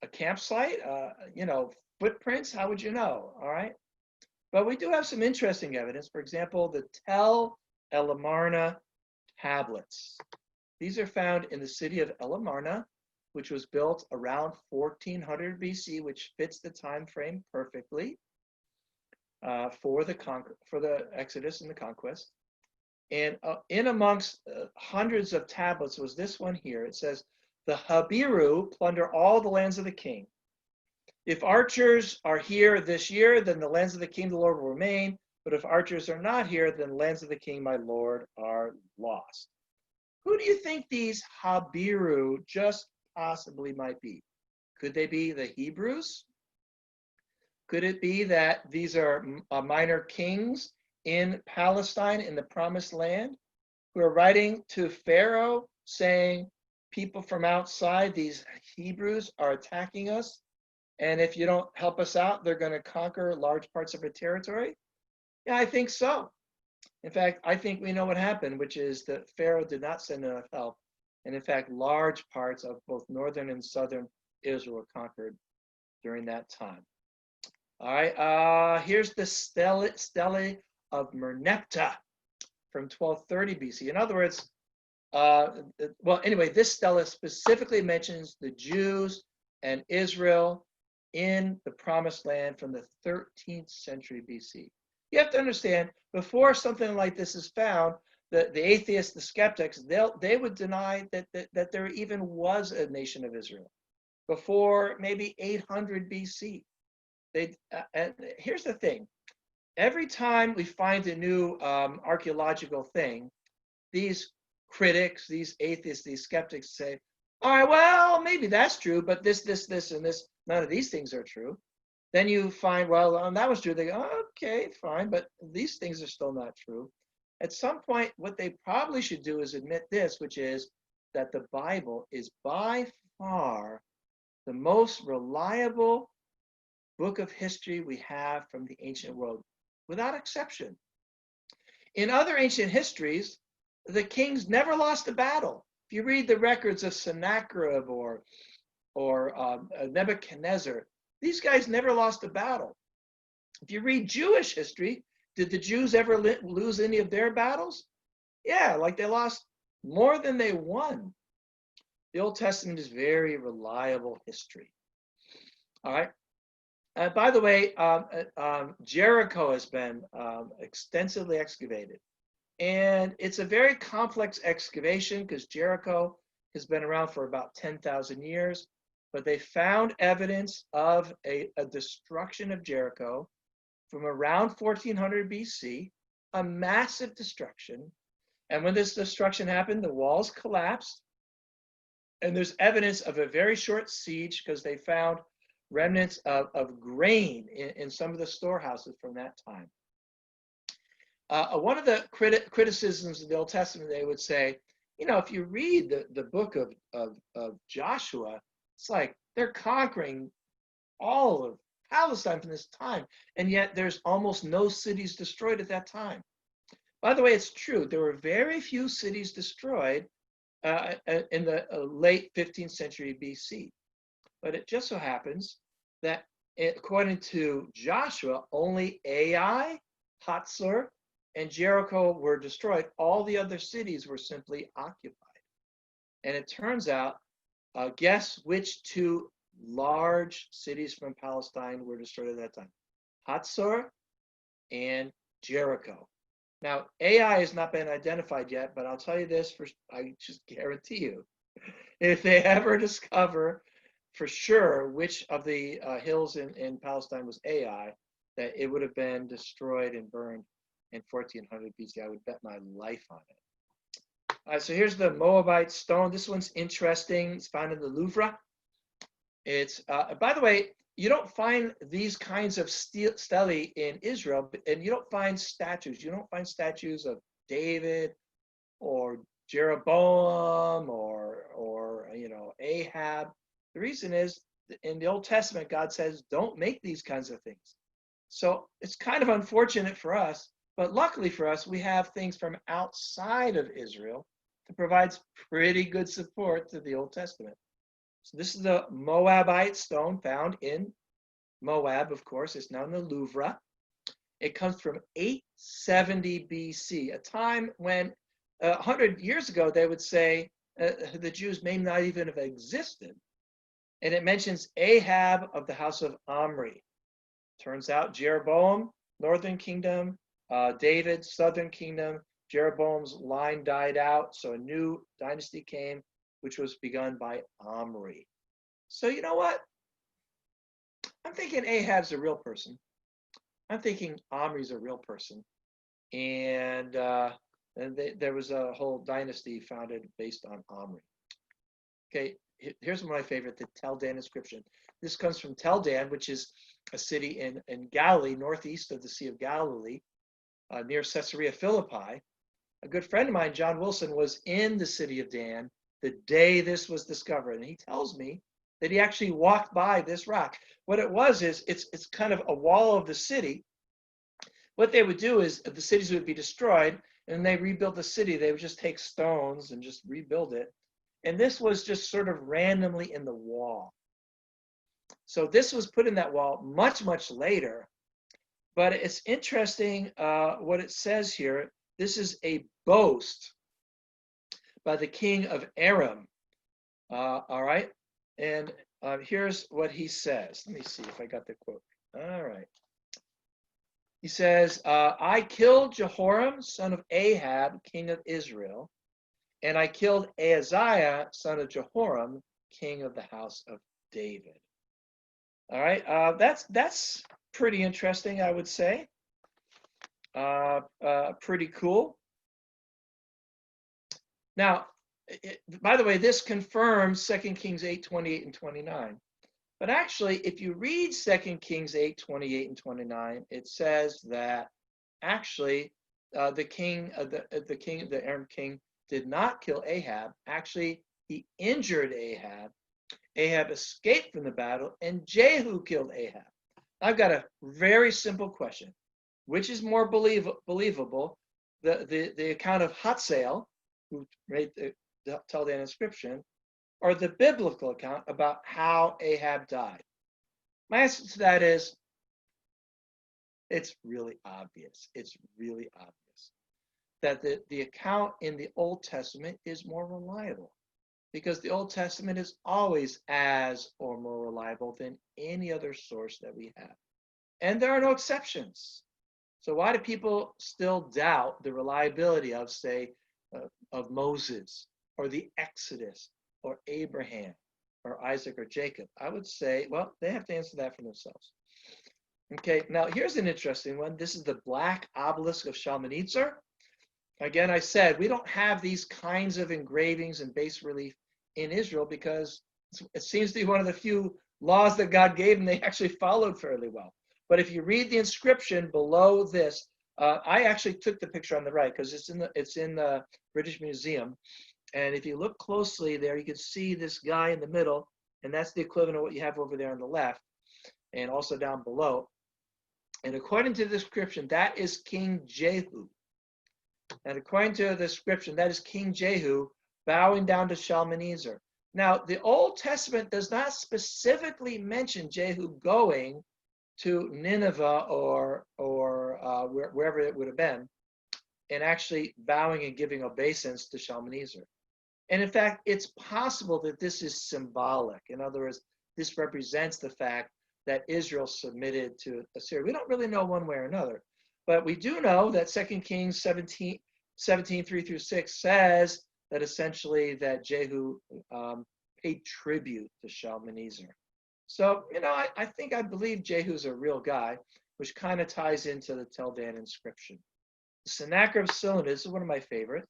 A campsite? Footprints? How would you know? All right. But we do have some interesting evidence. For example, the Tel El Amarna tablets. These are found in the city of El Amarna, which was built around 1400 BC, which fits the time frame perfectly for the Exodus and the conquest. And in amongst hundreds of tablets was this one here. It says, "The Habiru plunder all the lands of the king. If archers are here this year, then the lands of the king, the Lord, will remain. But if archers are not here, then the lands of the king, my Lord, are lost." Who do you think these Habiru just possibly might be? Could they be the Hebrews? Could it be that these are minor kings in Palestine, in the promised land, who are writing to Pharaoh saying, people from outside, these Hebrews, are attacking us, and if you don't help us out, they're going to conquer large parts of our territory? Yeah, I think so. In fact, I think we know what happened, which is that Pharaoh did not send enough help. And in fact, large parts of both northern and southern Israel were conquered during that time. All right, here's the stele of Merneptah from 1230 BC. In other words, this stela specifically mentions the Jews and Israel in the promised land from the 13th century BC. You have to understand, before something like this is found, the atheists, the skeptics, they would deny that there even was a nation of Israel before maybe 800 BC. And here's the thing: every time we find a new archaeological thing, these critics, these atheists, these skeptics say, "All right, well, maybe that's true, but this, and this, none of these things are true." Then you find, well, that was true. They go, "Oh, okay, fine, but these things are still not true." At some point, what they probably should do is admit this, which is that the Bible is by far the most reliable book of history we have from the ancient world, without exception. In other ancient histories, the kings never lost a battle. If you read the records of Sennacherib or Nebuchadnezzar, these guys never lost a battle. If you read Jewish history, did the Jews ever lose any of their battles? Yeah, like they lost more than they won. The Old Testament is very reliable history. All right. By the way, Jericho has been extensively excavated. And it's a very complex excavation because Jericho has been around for about 10,000 years. But they found evidence of a destruction of Jericho from around 1400 BC, a massive destruction. And when this destruction happened, the walls collapsed. And there's evidence of a very short siege because they found remnants of grain in some of the storehouses from that time. One of the criticisms of the Old Testament, they would say, if you read the book of Joshua, it's like they're conquering all of Palestine from this time, and yet there's almost no cities destroyed at that time. By the way, it's true. There were very few cities destroyed in the late 15th century BC. But it just so happens that, according to Joshua, only Ai, Hatzor, and Jericho were destroyed. All the other cities were simply occupied. And it turns out Guess which two large cities from Palestine were destroyed at that time? Hatzor and Jericho. Now, AI has not been identified yet, but I'll tell you this, I just guarantee you, if they ever discover for sure which of the hills in Palestine was Ai, that it would have been destroyed and burned in 1400 BC. I would bet my life on it. All right, so here's the Moabite stone. This one's interesting. It's found in the Louvre. It's, by the way, you don't find these kinds of stelae in Israel, and you don't find statues. You don't find statues of David or Jeroboam or Ahab. The reason is in the Old Testament, God says, don't make these kinds of things. So it's kind of unfortunate for us, but luckily for us, we have things from outside of Israel that provides pretty good support to the Old Testament. So this is the Moabite stone found in Moab, of course. It's now in the Louvre. It comes from 870 BC, a time when 100 years ago, they would say the Jews may not even have existed. And it mentions Ahab of the house of Omri. Turns out Jeroboam, northern kingdom, David, southern kingdom. Jeroboam's line died out, so a new dynasty came, which was begun by Omri. So you know what? I'm thinking Ahab's a real person. I'm thinking Omri's a real person. And there was a whole dynasty founded based on Omri. Okay, here's my favorite, the Tel Dan inscription. This comes from Tel Dan, which is a city in Galilee, northeast of the Sea of Galilee, near Caesarea Philippi. A good friend of mine, John Wilson, was in the city of Dan the day this was discovered. And he tells me that he actually walked by this rock. What it was is it's kind of a wall of the city. What they would do is the cities would be destroyed and they rebuild the city. They would just take stones and just rebuild it. And this was just sort of randomly in the wall. So this was put in that wall much, much later. But it's interesting what it says here. This is a boast by the king of Aram. All right. And here's what he says. Let me see if I got the quote. All right. He says, I killed Jehoram, son of Ahab, king of Israel, and I killed Ahaziah, son of Jehoram, king of the house of David. All right. That's pretty interesting, I would say. Pretty cool. Now, by the way, this confirms 2 Kings 8, 28 and 29. But actually, if you read 2 Kings 8, 28 and 29, it says that actually the Aram king did not kill Ahab. Actually, he injured Ahab. Ahab escaped from the battle, and Jehu killed Ahab. I've got a very simple question. Which is more believable, the account of Hazael, who made the Tel Dan inscription, or the biblical account about how Ahab died? My answer to that is, it's really obvious. It's really obvious that the account in the Old Testament is more reliable, because the Old Testament is always as or more reliable than any other source that we have. And there are no exceptions. So why do people still doubt the reliability of, say, of Moses or the Exodus or Abraham or Isaac or Jacob? I would say, well, they have to answer that for themselves. Okay, now here's an interesting one. This is the black obelisk of Shalmaneser. Again, I said we don't have these kinds of engravings and bas relief in Israel because it seems to be one of the few laws that God gave and they actually followed fairly well. But if you read the inscription below this, I actually took the picture on the right because it's in the British Museum. And if you look closely there, you can see this guy in the middle, and that's the equivalent of what you have over there on the left, and also down below. And according to the description, that is King Jehu. And according to the description, that is King Jehu bowing down to Shalmaneser. Now, the Old Testament does not specifically mention Jehu going to Nineveh or wherever it would have been, and actually bowing and giving obeisance to Shalmaneser. And in fact, it's possible that this is symbolic. In other words, this represents the fact that Israel submitted to Assyria. We don't really know one way or another, but we do know that 2 Kings 17, 3-6 says that essentially that Jehu paid tribute to Shalmaneser. So, I believe Jehu's a real guy, which kind of ties into the Tel Dan inscription. The Sennacherib cylinder, this is one of my favorites.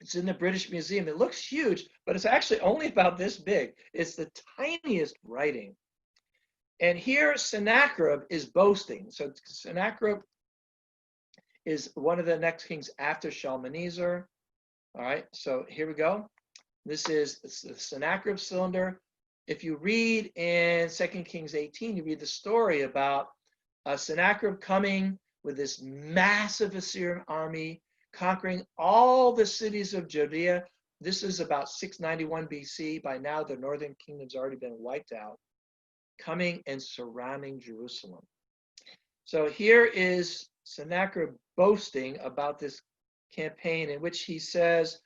It's in the British Museum. It looks huge, but it's actually only about this big. It's the tiniest writing. And here Sennacherib is boasting. So Sennacherib is one of the next kings after Shalmaneser. All right, so here we go. This is the Sennacherib cylinder. If you read in 2 Kings 18, you read the story about Sennacherib coming with this massive Assyrian army, conquering all the cities of Judea. This is about 691 BC. By now, the northern kingdom's already been wiped out, coming and surrounding Jerusalem. So here is Sennacherib boasting about this campaign in which he says,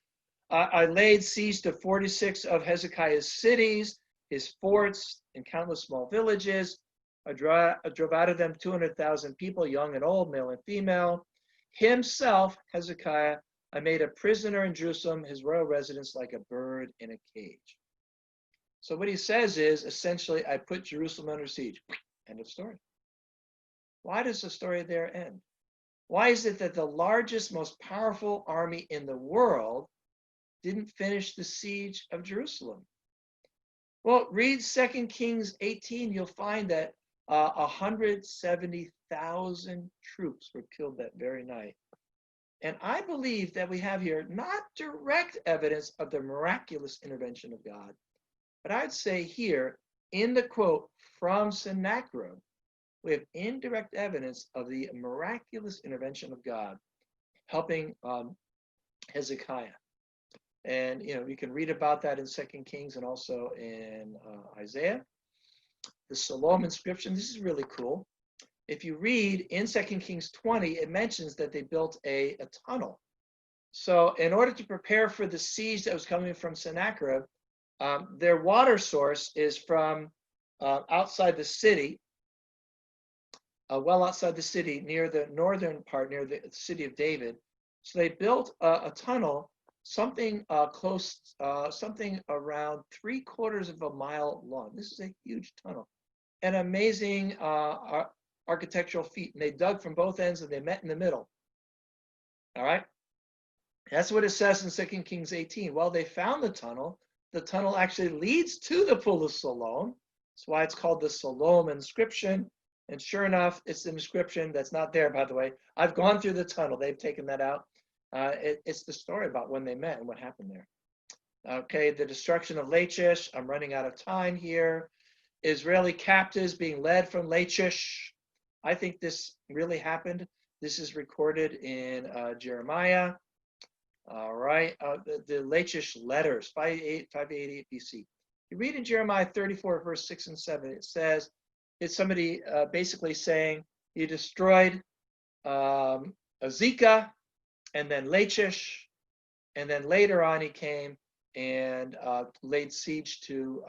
I laid siege to 46 of Hezekiah's cities, his forts, and countless small villages. I drove out of them 200,000 people, young and old, male and female. Himself, Hezekiah, I made a prisoner in Jerusalem, his royal residence, like a bird in a cage. So what he says is, essentially, I put Jerusalem under siege. End of story. Why does the story there end? Why is it that the largest, most powerful army in the world didn't finish the siege of Jerusalem? Well, read 2 Kings 18. You'll find that 170,000 troops were killed that very night. And I believe that we have here not direct evidence of the miraculous intervention of God, but I'd say here in the quote from Sennacherib, we have indirect evidence of the miraculous intervention of God helping Hezekiah. And, you can read about that in 2 Kings and also in Isaiah. The Salome inscription, this is really cool. If you read in 2 Kings 20, it mentions that they built a tunnel. So in order to prepare for the siege that was coming from Sennacherib, their water source is from outside the city, well outside the city, near the northern part, near the city of David. So they built a tunnel, something something around 3/4 of a mile long. This is a huge tunnel, an amazing architectural feat. And they dug from both ends and they met in the middle. All right, that's what it says in 2 Kings 18. Well, they found the tunnel. The tunnel actually leads to the pool of Siloam. That's why it's called the Salome inscription. And sure enough, it's the inscription that's not there, by the way. I've gone through the tunnel. They've taken that out. It's the story about when they met and what happened there. Okay, the destruction of Lachish. I'm running out of time here. Israeli captives being led from Lachish. I think this really happened. This is recorded in Jeremiah. All right, the Lachish letters, 588 BC. You read in Jeremiah 34, verse 6 and 7, it says, it's somebody basically saying he destroyed Azekah and then Lachish, and then later on he came and laid siege to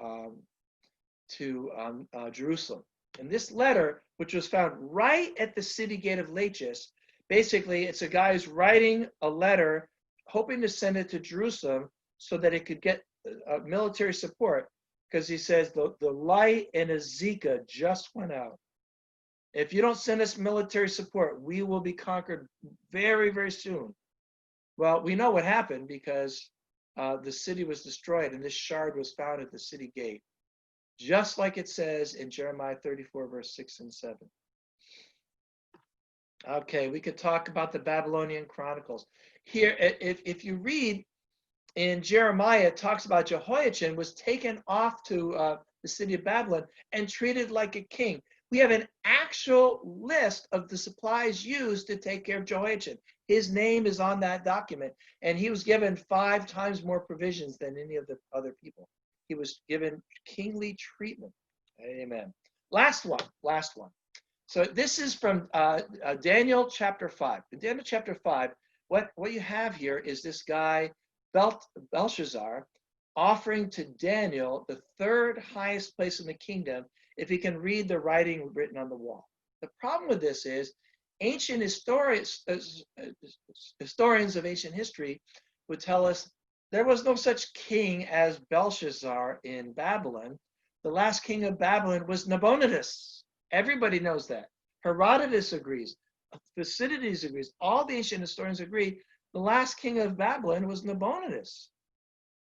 Jerusalem. And this letter, which was found right at the city gate of Lachish, basically it's a guy who's writing a letter hoping to send it to Jerusalem so that it could get military support, because he says the light in Azekah just went out. If you don't send us military support, we will be conquered very, very soon. Well, we know what happened because the city was destroyed and this shard was found at the city gate, just like it says in Jeremiah 34, verse 6 and 7. Okay, we could talk about the Babylonian Chronicles. Here, if you read in Jeremiah, it talks about Jehoiachin was taken off to the city of Babylon and treated like a king. We have an actual list of the supplies used to take care of Jehoiachin. His name is on that document, and he was given 5 times more provisions than any of the other people. He was given kingly treatment. Amen. Last one. So this is from Daniel chapter 5. In Daniel chapter 5, what you have here is this guy Belshazzar offering to Daniel the third highest place in the kingdom if he can read the writing written on the wall. The problem with this is ancient historians of ancient history would tell us there was no such king as Belshazzar in Babylon. The last king of Babylon was Nabonidus. Everybody knows that. Herodotus agrees. Thucydides agrees. All the ancient historians agree the last king of Babylon was Nabonidus.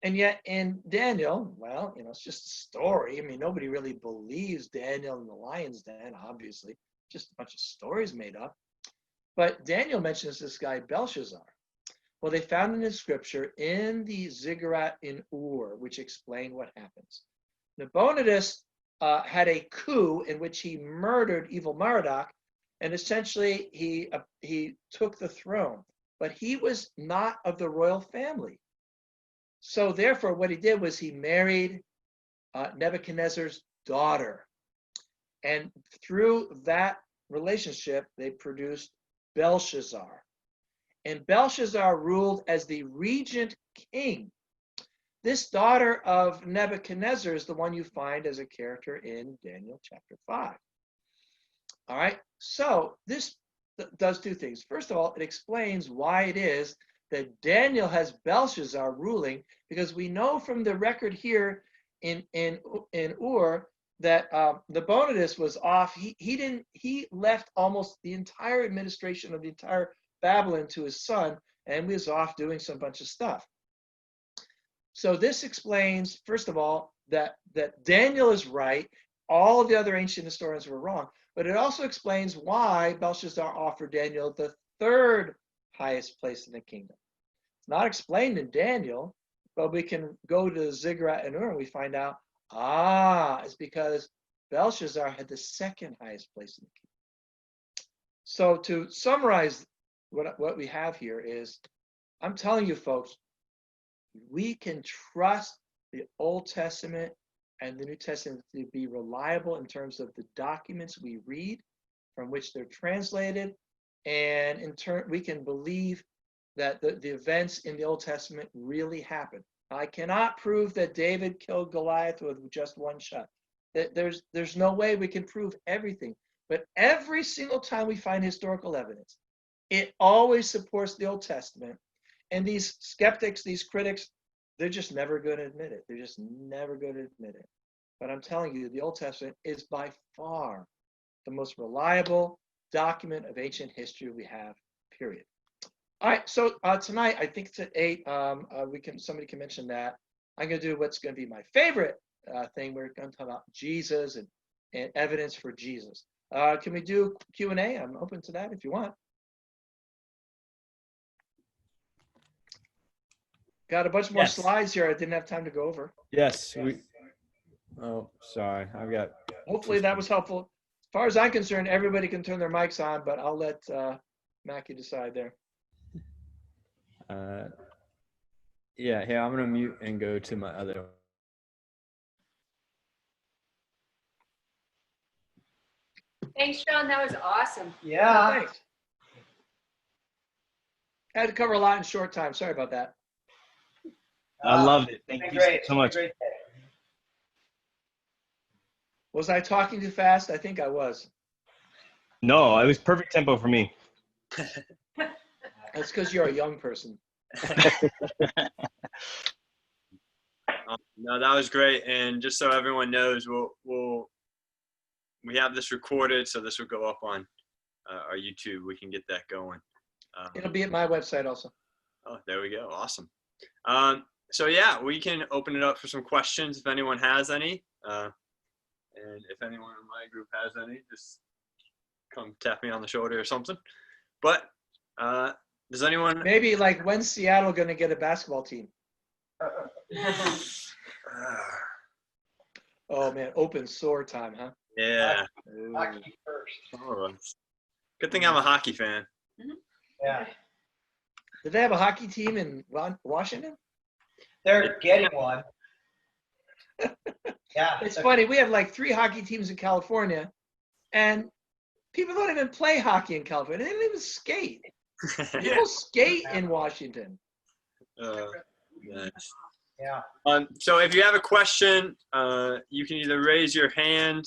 And yet in Daniel, well, it's just a story. I mean, nobody really believes Daniel in the lion's den, obviously. Just a bunch of stories made up. But Daniel mentions this guy Belshazzar. Well, they found it in scripture in the ziggurat in Ur, which explained what happens. Nabonidus had a coup in which he murdered evil Merodach, and essentially he took the throne. But he was not of the royal family. So therefore, what he did was he married Nebuchadnezzar's daughter. And through that relationship, they produced Belshazzar. And Belshazzar ruled as the regent king. This daughter of Nebuchadnezzar is the one you find as a character in Daniel chapter 5. All right, so this does two things. First of all, it explains why it is that Daniel has Belshazzar ruling, because we know from the record here in Ur that Nabonidus was off. He left almost the entire administration of the entire Babylon to his son, and was off doing some bunch of stuff. So this explains, first of all, that Daniel is right. All of the other ancient historians were wrong. But it also explains why Belshazzar offered Daniel the third highest place in the kingdom. It's not explained in Daniel, but we can go to the ziggurat and Ur and we find out, it's because Belshazzar had the second highest place in the kingdom. So to summarize what we have here is, I'm telling you folks, we can trust the Old Testament and the New Testament to be reliable in terms of the documents we read, from which they're translated, and in turn we can believe that the events in the Old Testament really happened. I cannot prove that David killed Goliath with just one shot. There's no way we can prove everything, but every single time we find historical evidence, it always supports the Old Testament. And these skeptics, these critics, they're just never going to admit it. They're just never going to admit it. But I'm telling you, the Old Testament is by far the most reliable document of ancient history we have, period. All right, so tonight, I think it's at 8. Somebody can mention that. I'm going to do what's going to be my favorite thing. We're going to talk about Jesus and evidence for Jesus. Can we do Q&A? I'm open to that if you want. Got a bunch more slides here I didn't have time to go over. Yes. Oh, sorry. Hopefully that was helpful. As far as I'm concerned, everybody can turn their mics on, but I'll let Mackie decide there. Yeah, here, I'm going to mute and go to my other. Thanks, Sean. That was awesome. Yeah. Thanks. I had to cover a lot in short time. Sorry about that. I loved it. Thank you so much. Was I talking too fast? I think I was. No, it was perfect tempo for me. That's because you're a young person. No, that was great. And just so everyone knows, we have this recorded, so this will go up on our YouTube. We can get that going. It'll be at my website also. Oh, there we go. Awesome. So yeah, we can open it up for some questions if anyone has any. And if anyone in my group has any, just come tap me on the shoulder or something. But does anyone? Maybe like, when's Seattle going to get a basketball team? Oh man, open sore time, huh? Yeah. Hockey first. Oh, good thing I'm a hockey fan. Yeah. Did they have a hockey team in Washington? They're getting one. Yeah. It's funny. We have like 3 hockey teams in California, and people don't even play hockey in California. They don't even skate. People skate in Washington. Nice. Yeah. So if you have a question, you can either raise your hand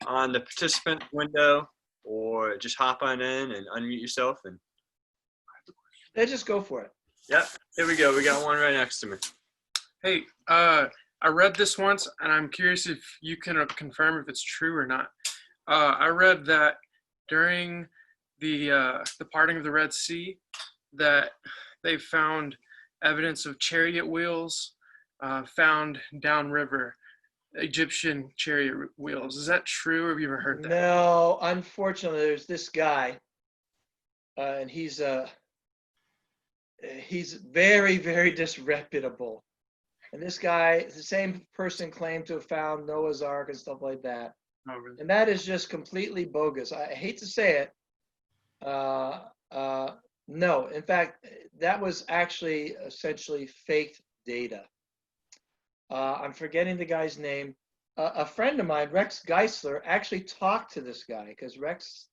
on the participant window or just hop on in and unmute yourself. And Let's just go for it. yep, here we go. We got one right next to me. Hey, I read this once, and I'm curious if you can confirm if it's true or not. I read that during the parting of the Red Sea, that they found evidence of chariot wheels found downriver, Egyptian chariot wheels. Is that true, or have you ever heard that? No, unfortunately, there's this guy, and he's very, very disreputable. And this guy, the same person claimed to have found Noah's Ark and stuff like that. Oh, really? And that is just completely bogus. I hate to say it. No, in fact, that was actually essentially faked data. I'm forgetting the guy's name. A friend of mine, Rex Geisler, actually talked to this guy because Rex,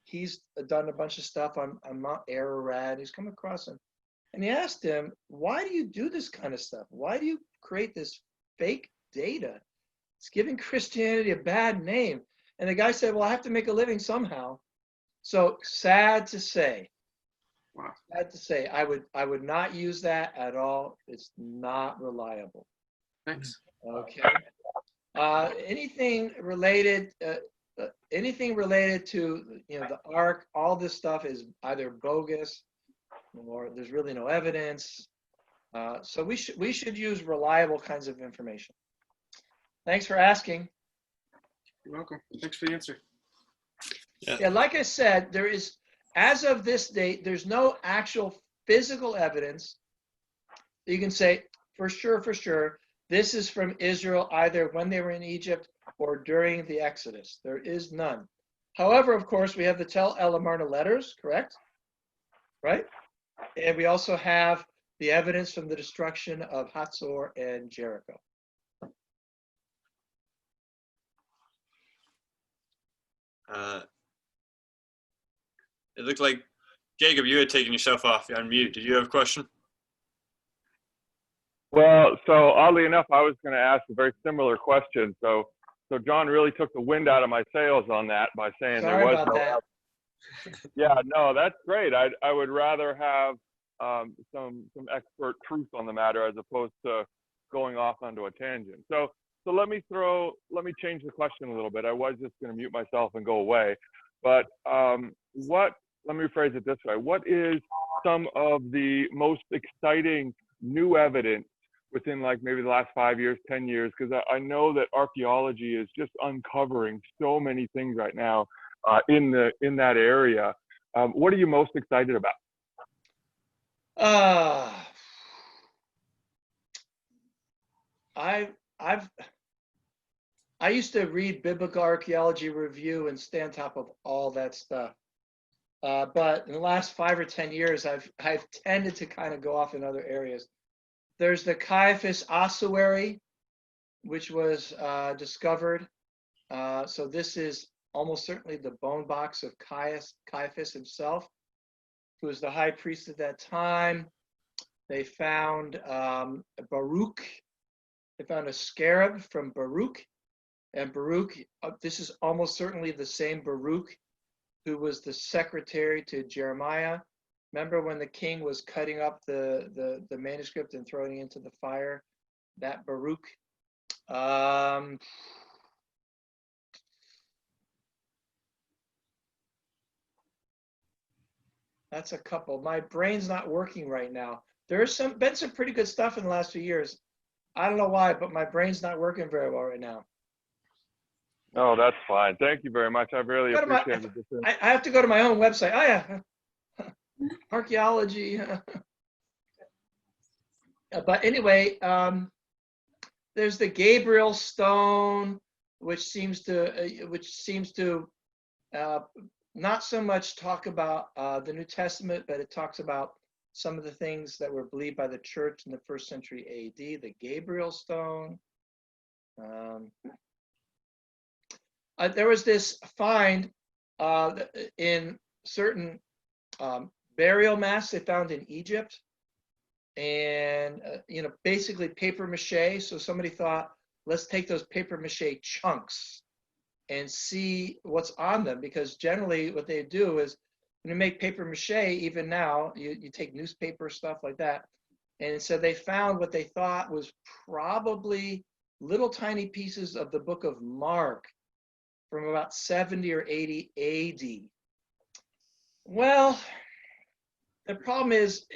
he's done a bunch of stuff on Mount Ararat. He's come across him. And he asked him, why do you do this kind of stuff? Why do you create this fake data? It's giving Christianity a bad name. And the guy said, well, I have to make a living somehow. So sad to say. Wow. Sad to say, I would not use that at all. It's not reliable. Thanks. Okay. Anything related to the Ark, all this stuff is either bogus or there's really no evidence. So we should use reliable kinds of information. Thanks for asking. You're welcome. Thanks for the answer. Yeah, like I said, there is, as of this date, there's no actual physical evidence that you can say for sure, this is from Israel, either when they were in Egypt or during the Exodus. There is none. However, of course, we have the Tel El Amarna letters, correct? Right? And we also have the evidence from the destruction of Hatzor and Jericho. It looked like, Jacob, you had taken yourself off. You're on mute. Did you have a question? Well, so oddly enough, I was going to ask a very similar question. So John really took the wind out of my sails on that by saying Sorry there was about no. that. Yeah, no, that's great. I would rather have some expert truth on the matter as opposed to going off onto a tangent. So let me change the question a little bit. I was just going to mute myself and go away, but let me rephrase it this way. What is some of the most exciting new evidence within like maybe the last 5 years, 10 years? Because I know that archaeology is just uncovering so many things right now in that area. What are you most excited about? I used to read Biblical Archaeology Review and stay on top of all that stuff. But in the last 5 or 10 years, I've tended to kind of go off in other areas. There's the Caiaphas ossuary, which was discovered. So this is almost certainly the bone box of Caiaphas himself, who was the high priest at that time. They found Baruch. They found a scarab from Baruch. And Baruch, this is almost certainly the same Baruch who was the secretary to Jeremiah. Remember when the king was cutting up the manuscript and throwing it into the fire? That Baruch. That's a couple. My brain's not working right now. There's been some pretty good stuff in the last few years. I don't know why, but my brain's not working very well right now. Oh, that's fine. Thank you very much. I really appreciate it. I have to go to my own website. Oh yeah, archaeology. But anyway, there's the Gabriel stone, which seems to not so much talk about the New Testament, but it talks about some of the things that were believed by the church in the 1st century AD. The Gabriel stone. There was this find in certain burial masks they found in Egypt. and basically paper mache. So somebody thought, let's take those paper mache chunks and see what's on them, because generally what they do is when you make paper mache, even now, you take newspaper, stuff like that. And so they found what they thought was probably little tiny pieces of the book of Mark from about 70 or 80 AD. Well, the problem is,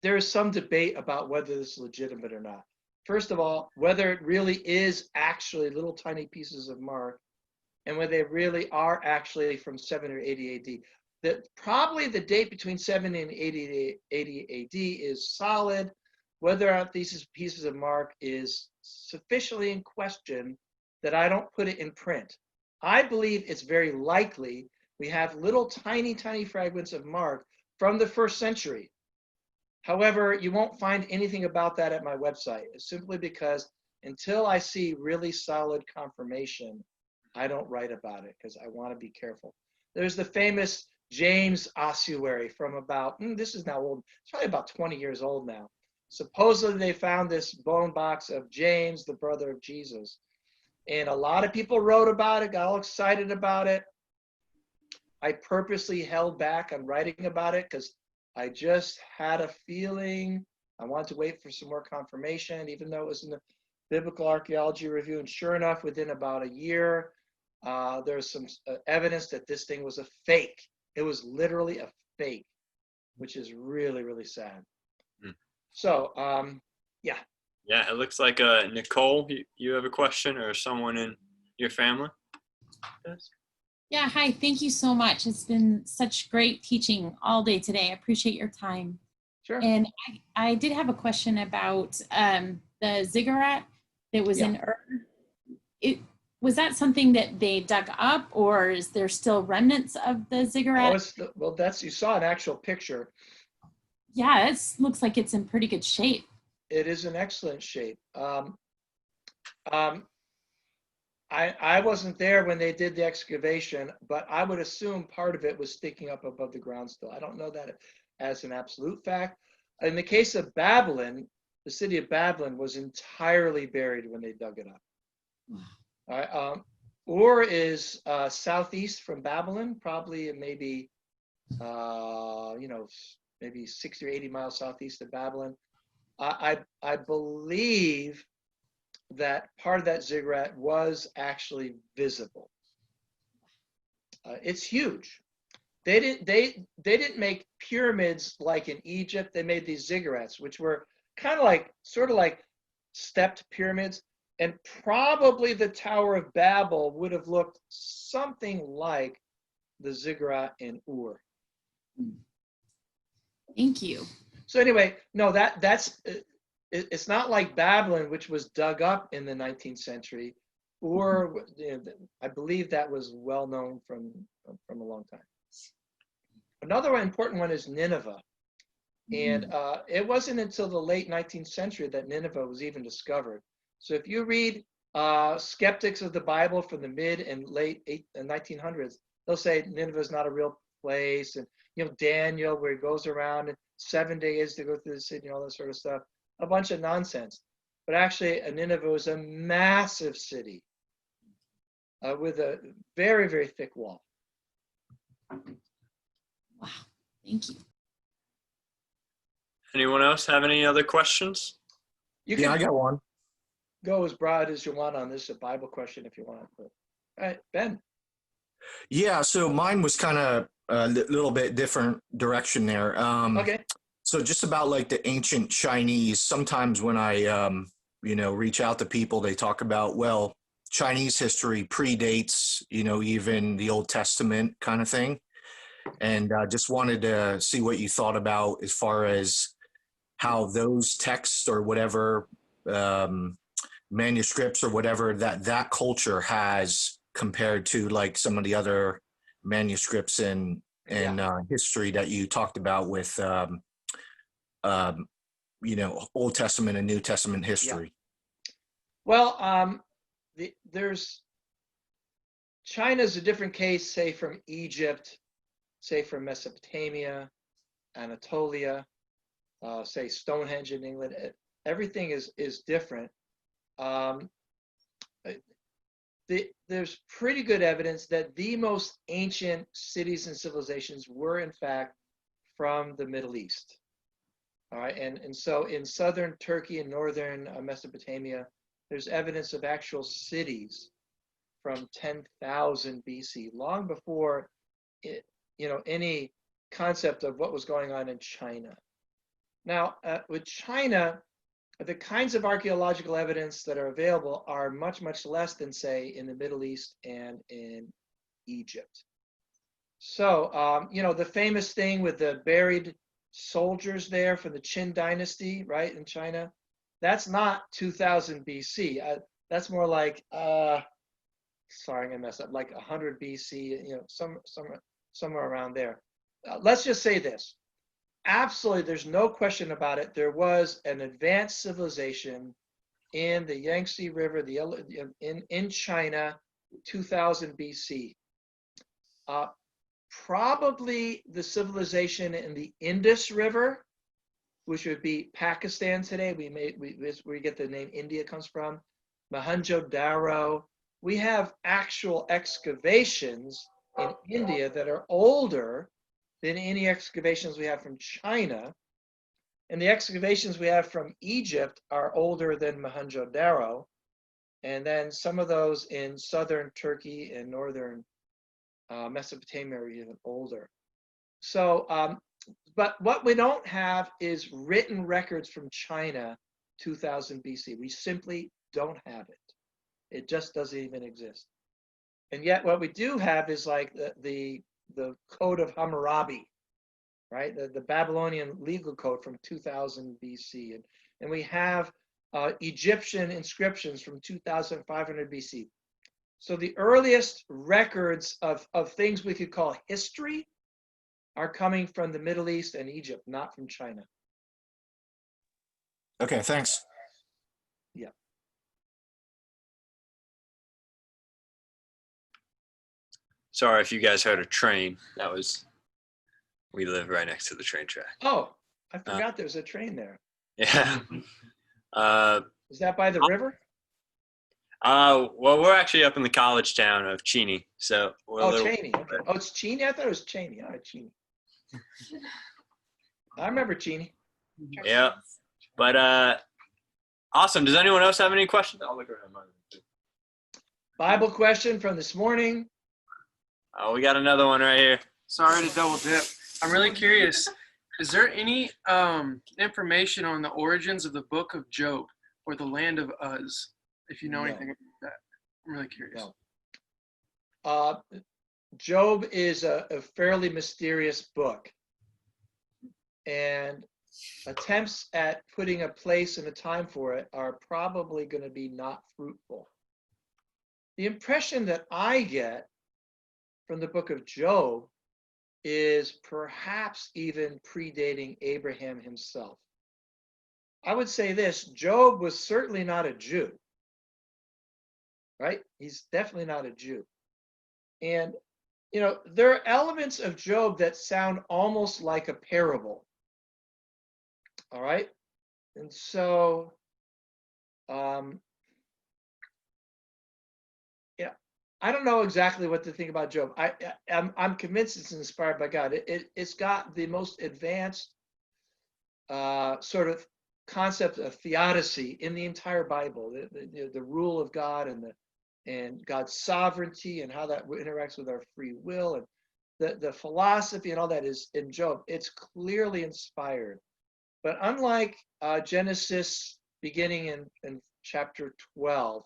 there is some debate about whether this is legitimate or not. First of all, whether it really is actually little tiny pieces of Mark, and whether they really are actually from 70 or 80 AD. Probably the date between 70 and 80 AD is solid. Whether or not these pieces of Mark is sufficiently in question that I don't put it in print. I believe it's very likely we have little tiny fragments of Mark from the 1st century. However, you won't find anything about that at my website, simply because until I see really solid confirmation, I don't write about it, because I want to be careful. There's the famous James ossuary from about, this is now old, it's probably about 20 years old now. Supposedly they found this bone box of James, the brother of Jesus. And a lot of people wrote about it, got all excited about it. I purposely held back on writing about it because I just had a feeling I wanted to wait for some more confirmation, even though it was in the Biblical Archaeology Review. And sure enough, within about a year, there's some evidence that this thing was a fake. It was literally a fake, which is really, really sad. So, yeah. Yeah, it looks like Nicole, you have a question, or someone in your family? Yeah, hi, thank you so much. It's been such great teaching all day today. I appreciate your time. Sure. And I did have a question about the ziggurat that was in Ur. Was that something that they dug up, or is there still remnants of the ziggurat? Well, you saw an actual picture. Yeah, it looks like it's in pretty good shape. It is in excellent shape. I wasn't there when they did the excavation, but I would assume part of it was sticking up above the ground still. I don't know that as an absolute fact. In the case of Babylon, the city of Babylon was entirely buried when they dug it up. All right. Ur is southeast from Babylon, probably maybe maybe 60 or 80 miles southeast of Babylon. I believe that part of that ziggurat was actually visible. It's huge. They didn't make pyramids like in Egypt. They made these ziggurats, which were sort of like stepped pyramids. And probably the Tower of Babel would have looked something like the ziggurat in Ur. Thank you. So anyway, no, it's not like Babylon, which was dug up in the 19th century, or I believe that was well known from a long time. Another important one is Nineveh. And it wasn't until the late 19th century that Nineveh was even discovered. So if you read skeptics of the Bible from the mid and late 1900s, they'll say Nineveh is not a real place. And, Daniel, where he goes around in 7 days to go through the city and all that sort of stuff. A bunch of nonsense. But actually, Nineveh was a massive city with a very, very thick wall. Wow, thank you. Anyone else have any other questions? Yeah, I got one. Go as broad as you want on this, a Bible question if you want. But, all right, Ben. Yeah, so mine was kind of a little bit different direction there. Okay. So just about like the ancient Chinese, sometimes when I, reach out to people, they talk about, well, Chinese history predates, even the Old Testament kind of thing. And just wanted to see what you thought about as far as how those texts or whatever manuscripts or whatever that culture has compared to like some of the other manuscripts in history that you talked about with Old Testament and New Testament history. Yeah. Well, China's a different case, say from Egypt, say from Mesopotamia. Anatolia, say Stonehenge in England. Everything is different. There's pretty good evidence that the most ancient cities and civilizations were in fact from the Middle East. All right, and so in southern Turkey and northern Mesopotamia, there's evidence of actual cities from 10,000 BC, long before any concept of what was going on in China. Now, with China, the kinds of archaeological evidence that are available are much, much less than, say, in the Middle East and in Egypt. So, the famous thing with the buried soldiers there from the Qin dynasty, right, in China, that's not 2000 BC. That's more like, sorry, I'm gonna mess up, like 100 BC, somewhere around there. Let's just say this. Absolutely, there's no question about it. There was an advanced civilization in the Yangtze River, in China, 2000 BC. Probably the civilization in the Indus River, which would be Pakistan today. We get the name India comes from. Mohenjo-daro. We have actual excavations in India that are older than any excavations we have from China. And the excavations we have from Egypt are older than Mohenjo-daro. And then some of those in southern Turkey and northern Mesopotamia are even older. So, but what we don't have is written records from China 2000 BC. We simply don't have it. It just doesn't even exist. And yet what we do have is like the Code of Hammurabi, right? The Babylonian legal code from 2000 BC. And we have Egyptian inscriptions from 2500 BC. So the earliest records of things we could call history are coming from the Middle East and Egypt, not from China. Okay, thanks. Yeah. Sorry if you guys heard a train. We live right next to the train track. Oh, I forgot there was a train there. Yeah. Is that by the river? Well, we're actually up in the college town of Cheney, so we're Cheney. Okay. Oh, it's Cheney. I thought it was Cheney. All right, Cheney. I remember Cheney. Yeah, but awesome. Does anyone else have any questions? I'll look around mine. Bible question from this morning. Oh, we got another one right here. Sorry to double dip. I'm really curious. Is there any information on the origins of the book of Job or the land of Uz? If you know anything about that, I'm really curious. No. Job is a fairly mysterious book, and attempts at putting a place and a time for it are probably going to be not fruitful. The impression that I get from the book of Job is perhaps even predating Abraham himself. I would say this: Job was certainly not a Jew. Right? He's definitely not a Jew. And, there are elements of Job that sound almost like a parable. All right? And so, I don't know exactly what to think about Job. I'm convinced it's inspired by God. It's got the most advanced sort of concept of theodicy in the entire Bible, the rule of God and God's sovereignty and how that interacts with our free will, and the philosophy and all that is in Job. It's clearly inspired. But unlike Genesis beginning in chapter 12,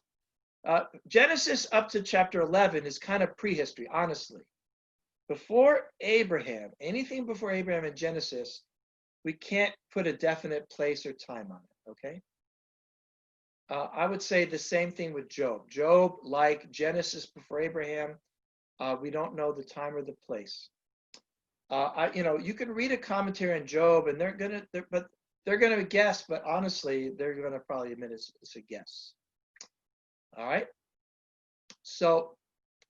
Genesis up to chapter 11 is kind of prehistory, honestly. Before Abraham, anything before Abraham in Genesis, we can't put a definite place or time on it, okay? I would say the same thing with Job. Job, like Genesis before Abraham, we don't know the time or the place. You can read a commentary on Job, and they're gonna guess, but honestly, they're gonna probably admit it's a guess. All right. So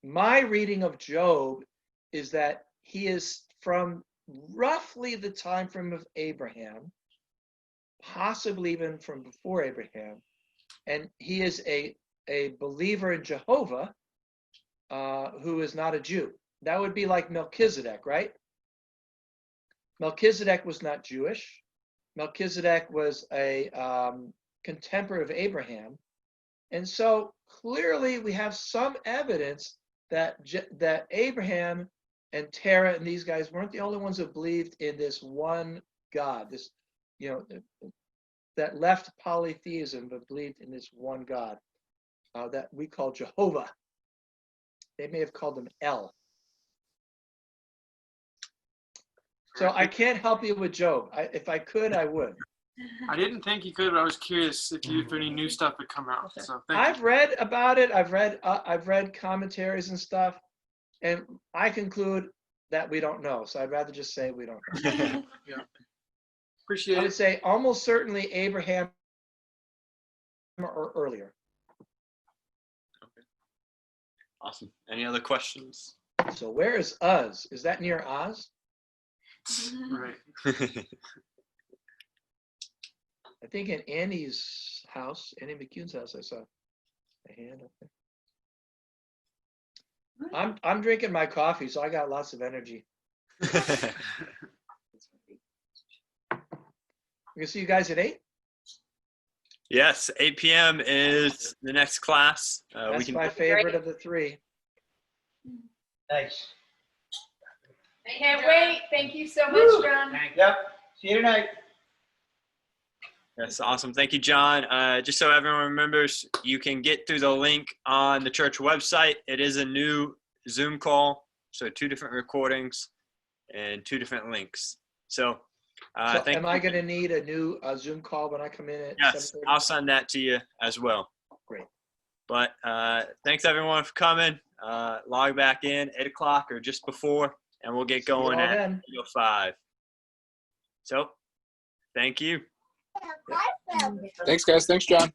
my reading of Job is that he is from roughly the time frame of Abraham, possibly even from before Abraham. And he is a believer in Jehovah who is not a Jew. That would be like Melchizedek, right? Melchizedek was not Jewish. Melchizedek was a contemporary of Abraham. And so clearly we have some evidence that Abraham and Terah and these guys weren't the only ones who believed in this one God, this, that left polytheism but believed in this one God that we call Jehovah. They may have called him El. So I can't help you with Job. If I could, I would. I didn't think you could, but I was curious if any new stuff had come out. So thank I've read about it. I've read commentaries and stuff, and I conclude that we don't know. So I'd rather just say we don't know. you. Yeah. Appreciate I it. would say almost certainly Abraham or earlier. Awesome. Any other questions? So where is Uz? Is that near Oz? Right. I think in Andy's house, Andy McCune's house, I saw a hand up there. I'm drinking my coffee, so I got lots of energy. We can see you guys at 8. Yes, 8 p.m. is the next class. That's my favorite of the 3. Nice. Can't wait. Thank you so much, John. Yep. See you tonight. That's awesome. Thank you, John. Just so everyone remembers, you can get through the link on the church website. It is a new Zoom call, so 2 different recordings and 2 different links. So, So am I going to need a new Zoom call when I come in at Yes, 7:30? I'll send that to you as well. Great. But thanks everyone for coming. Log back in 8 o'clock or just before, and we'll get going all at then. 5. So, thank you. Thanks, guys. Thanks, John.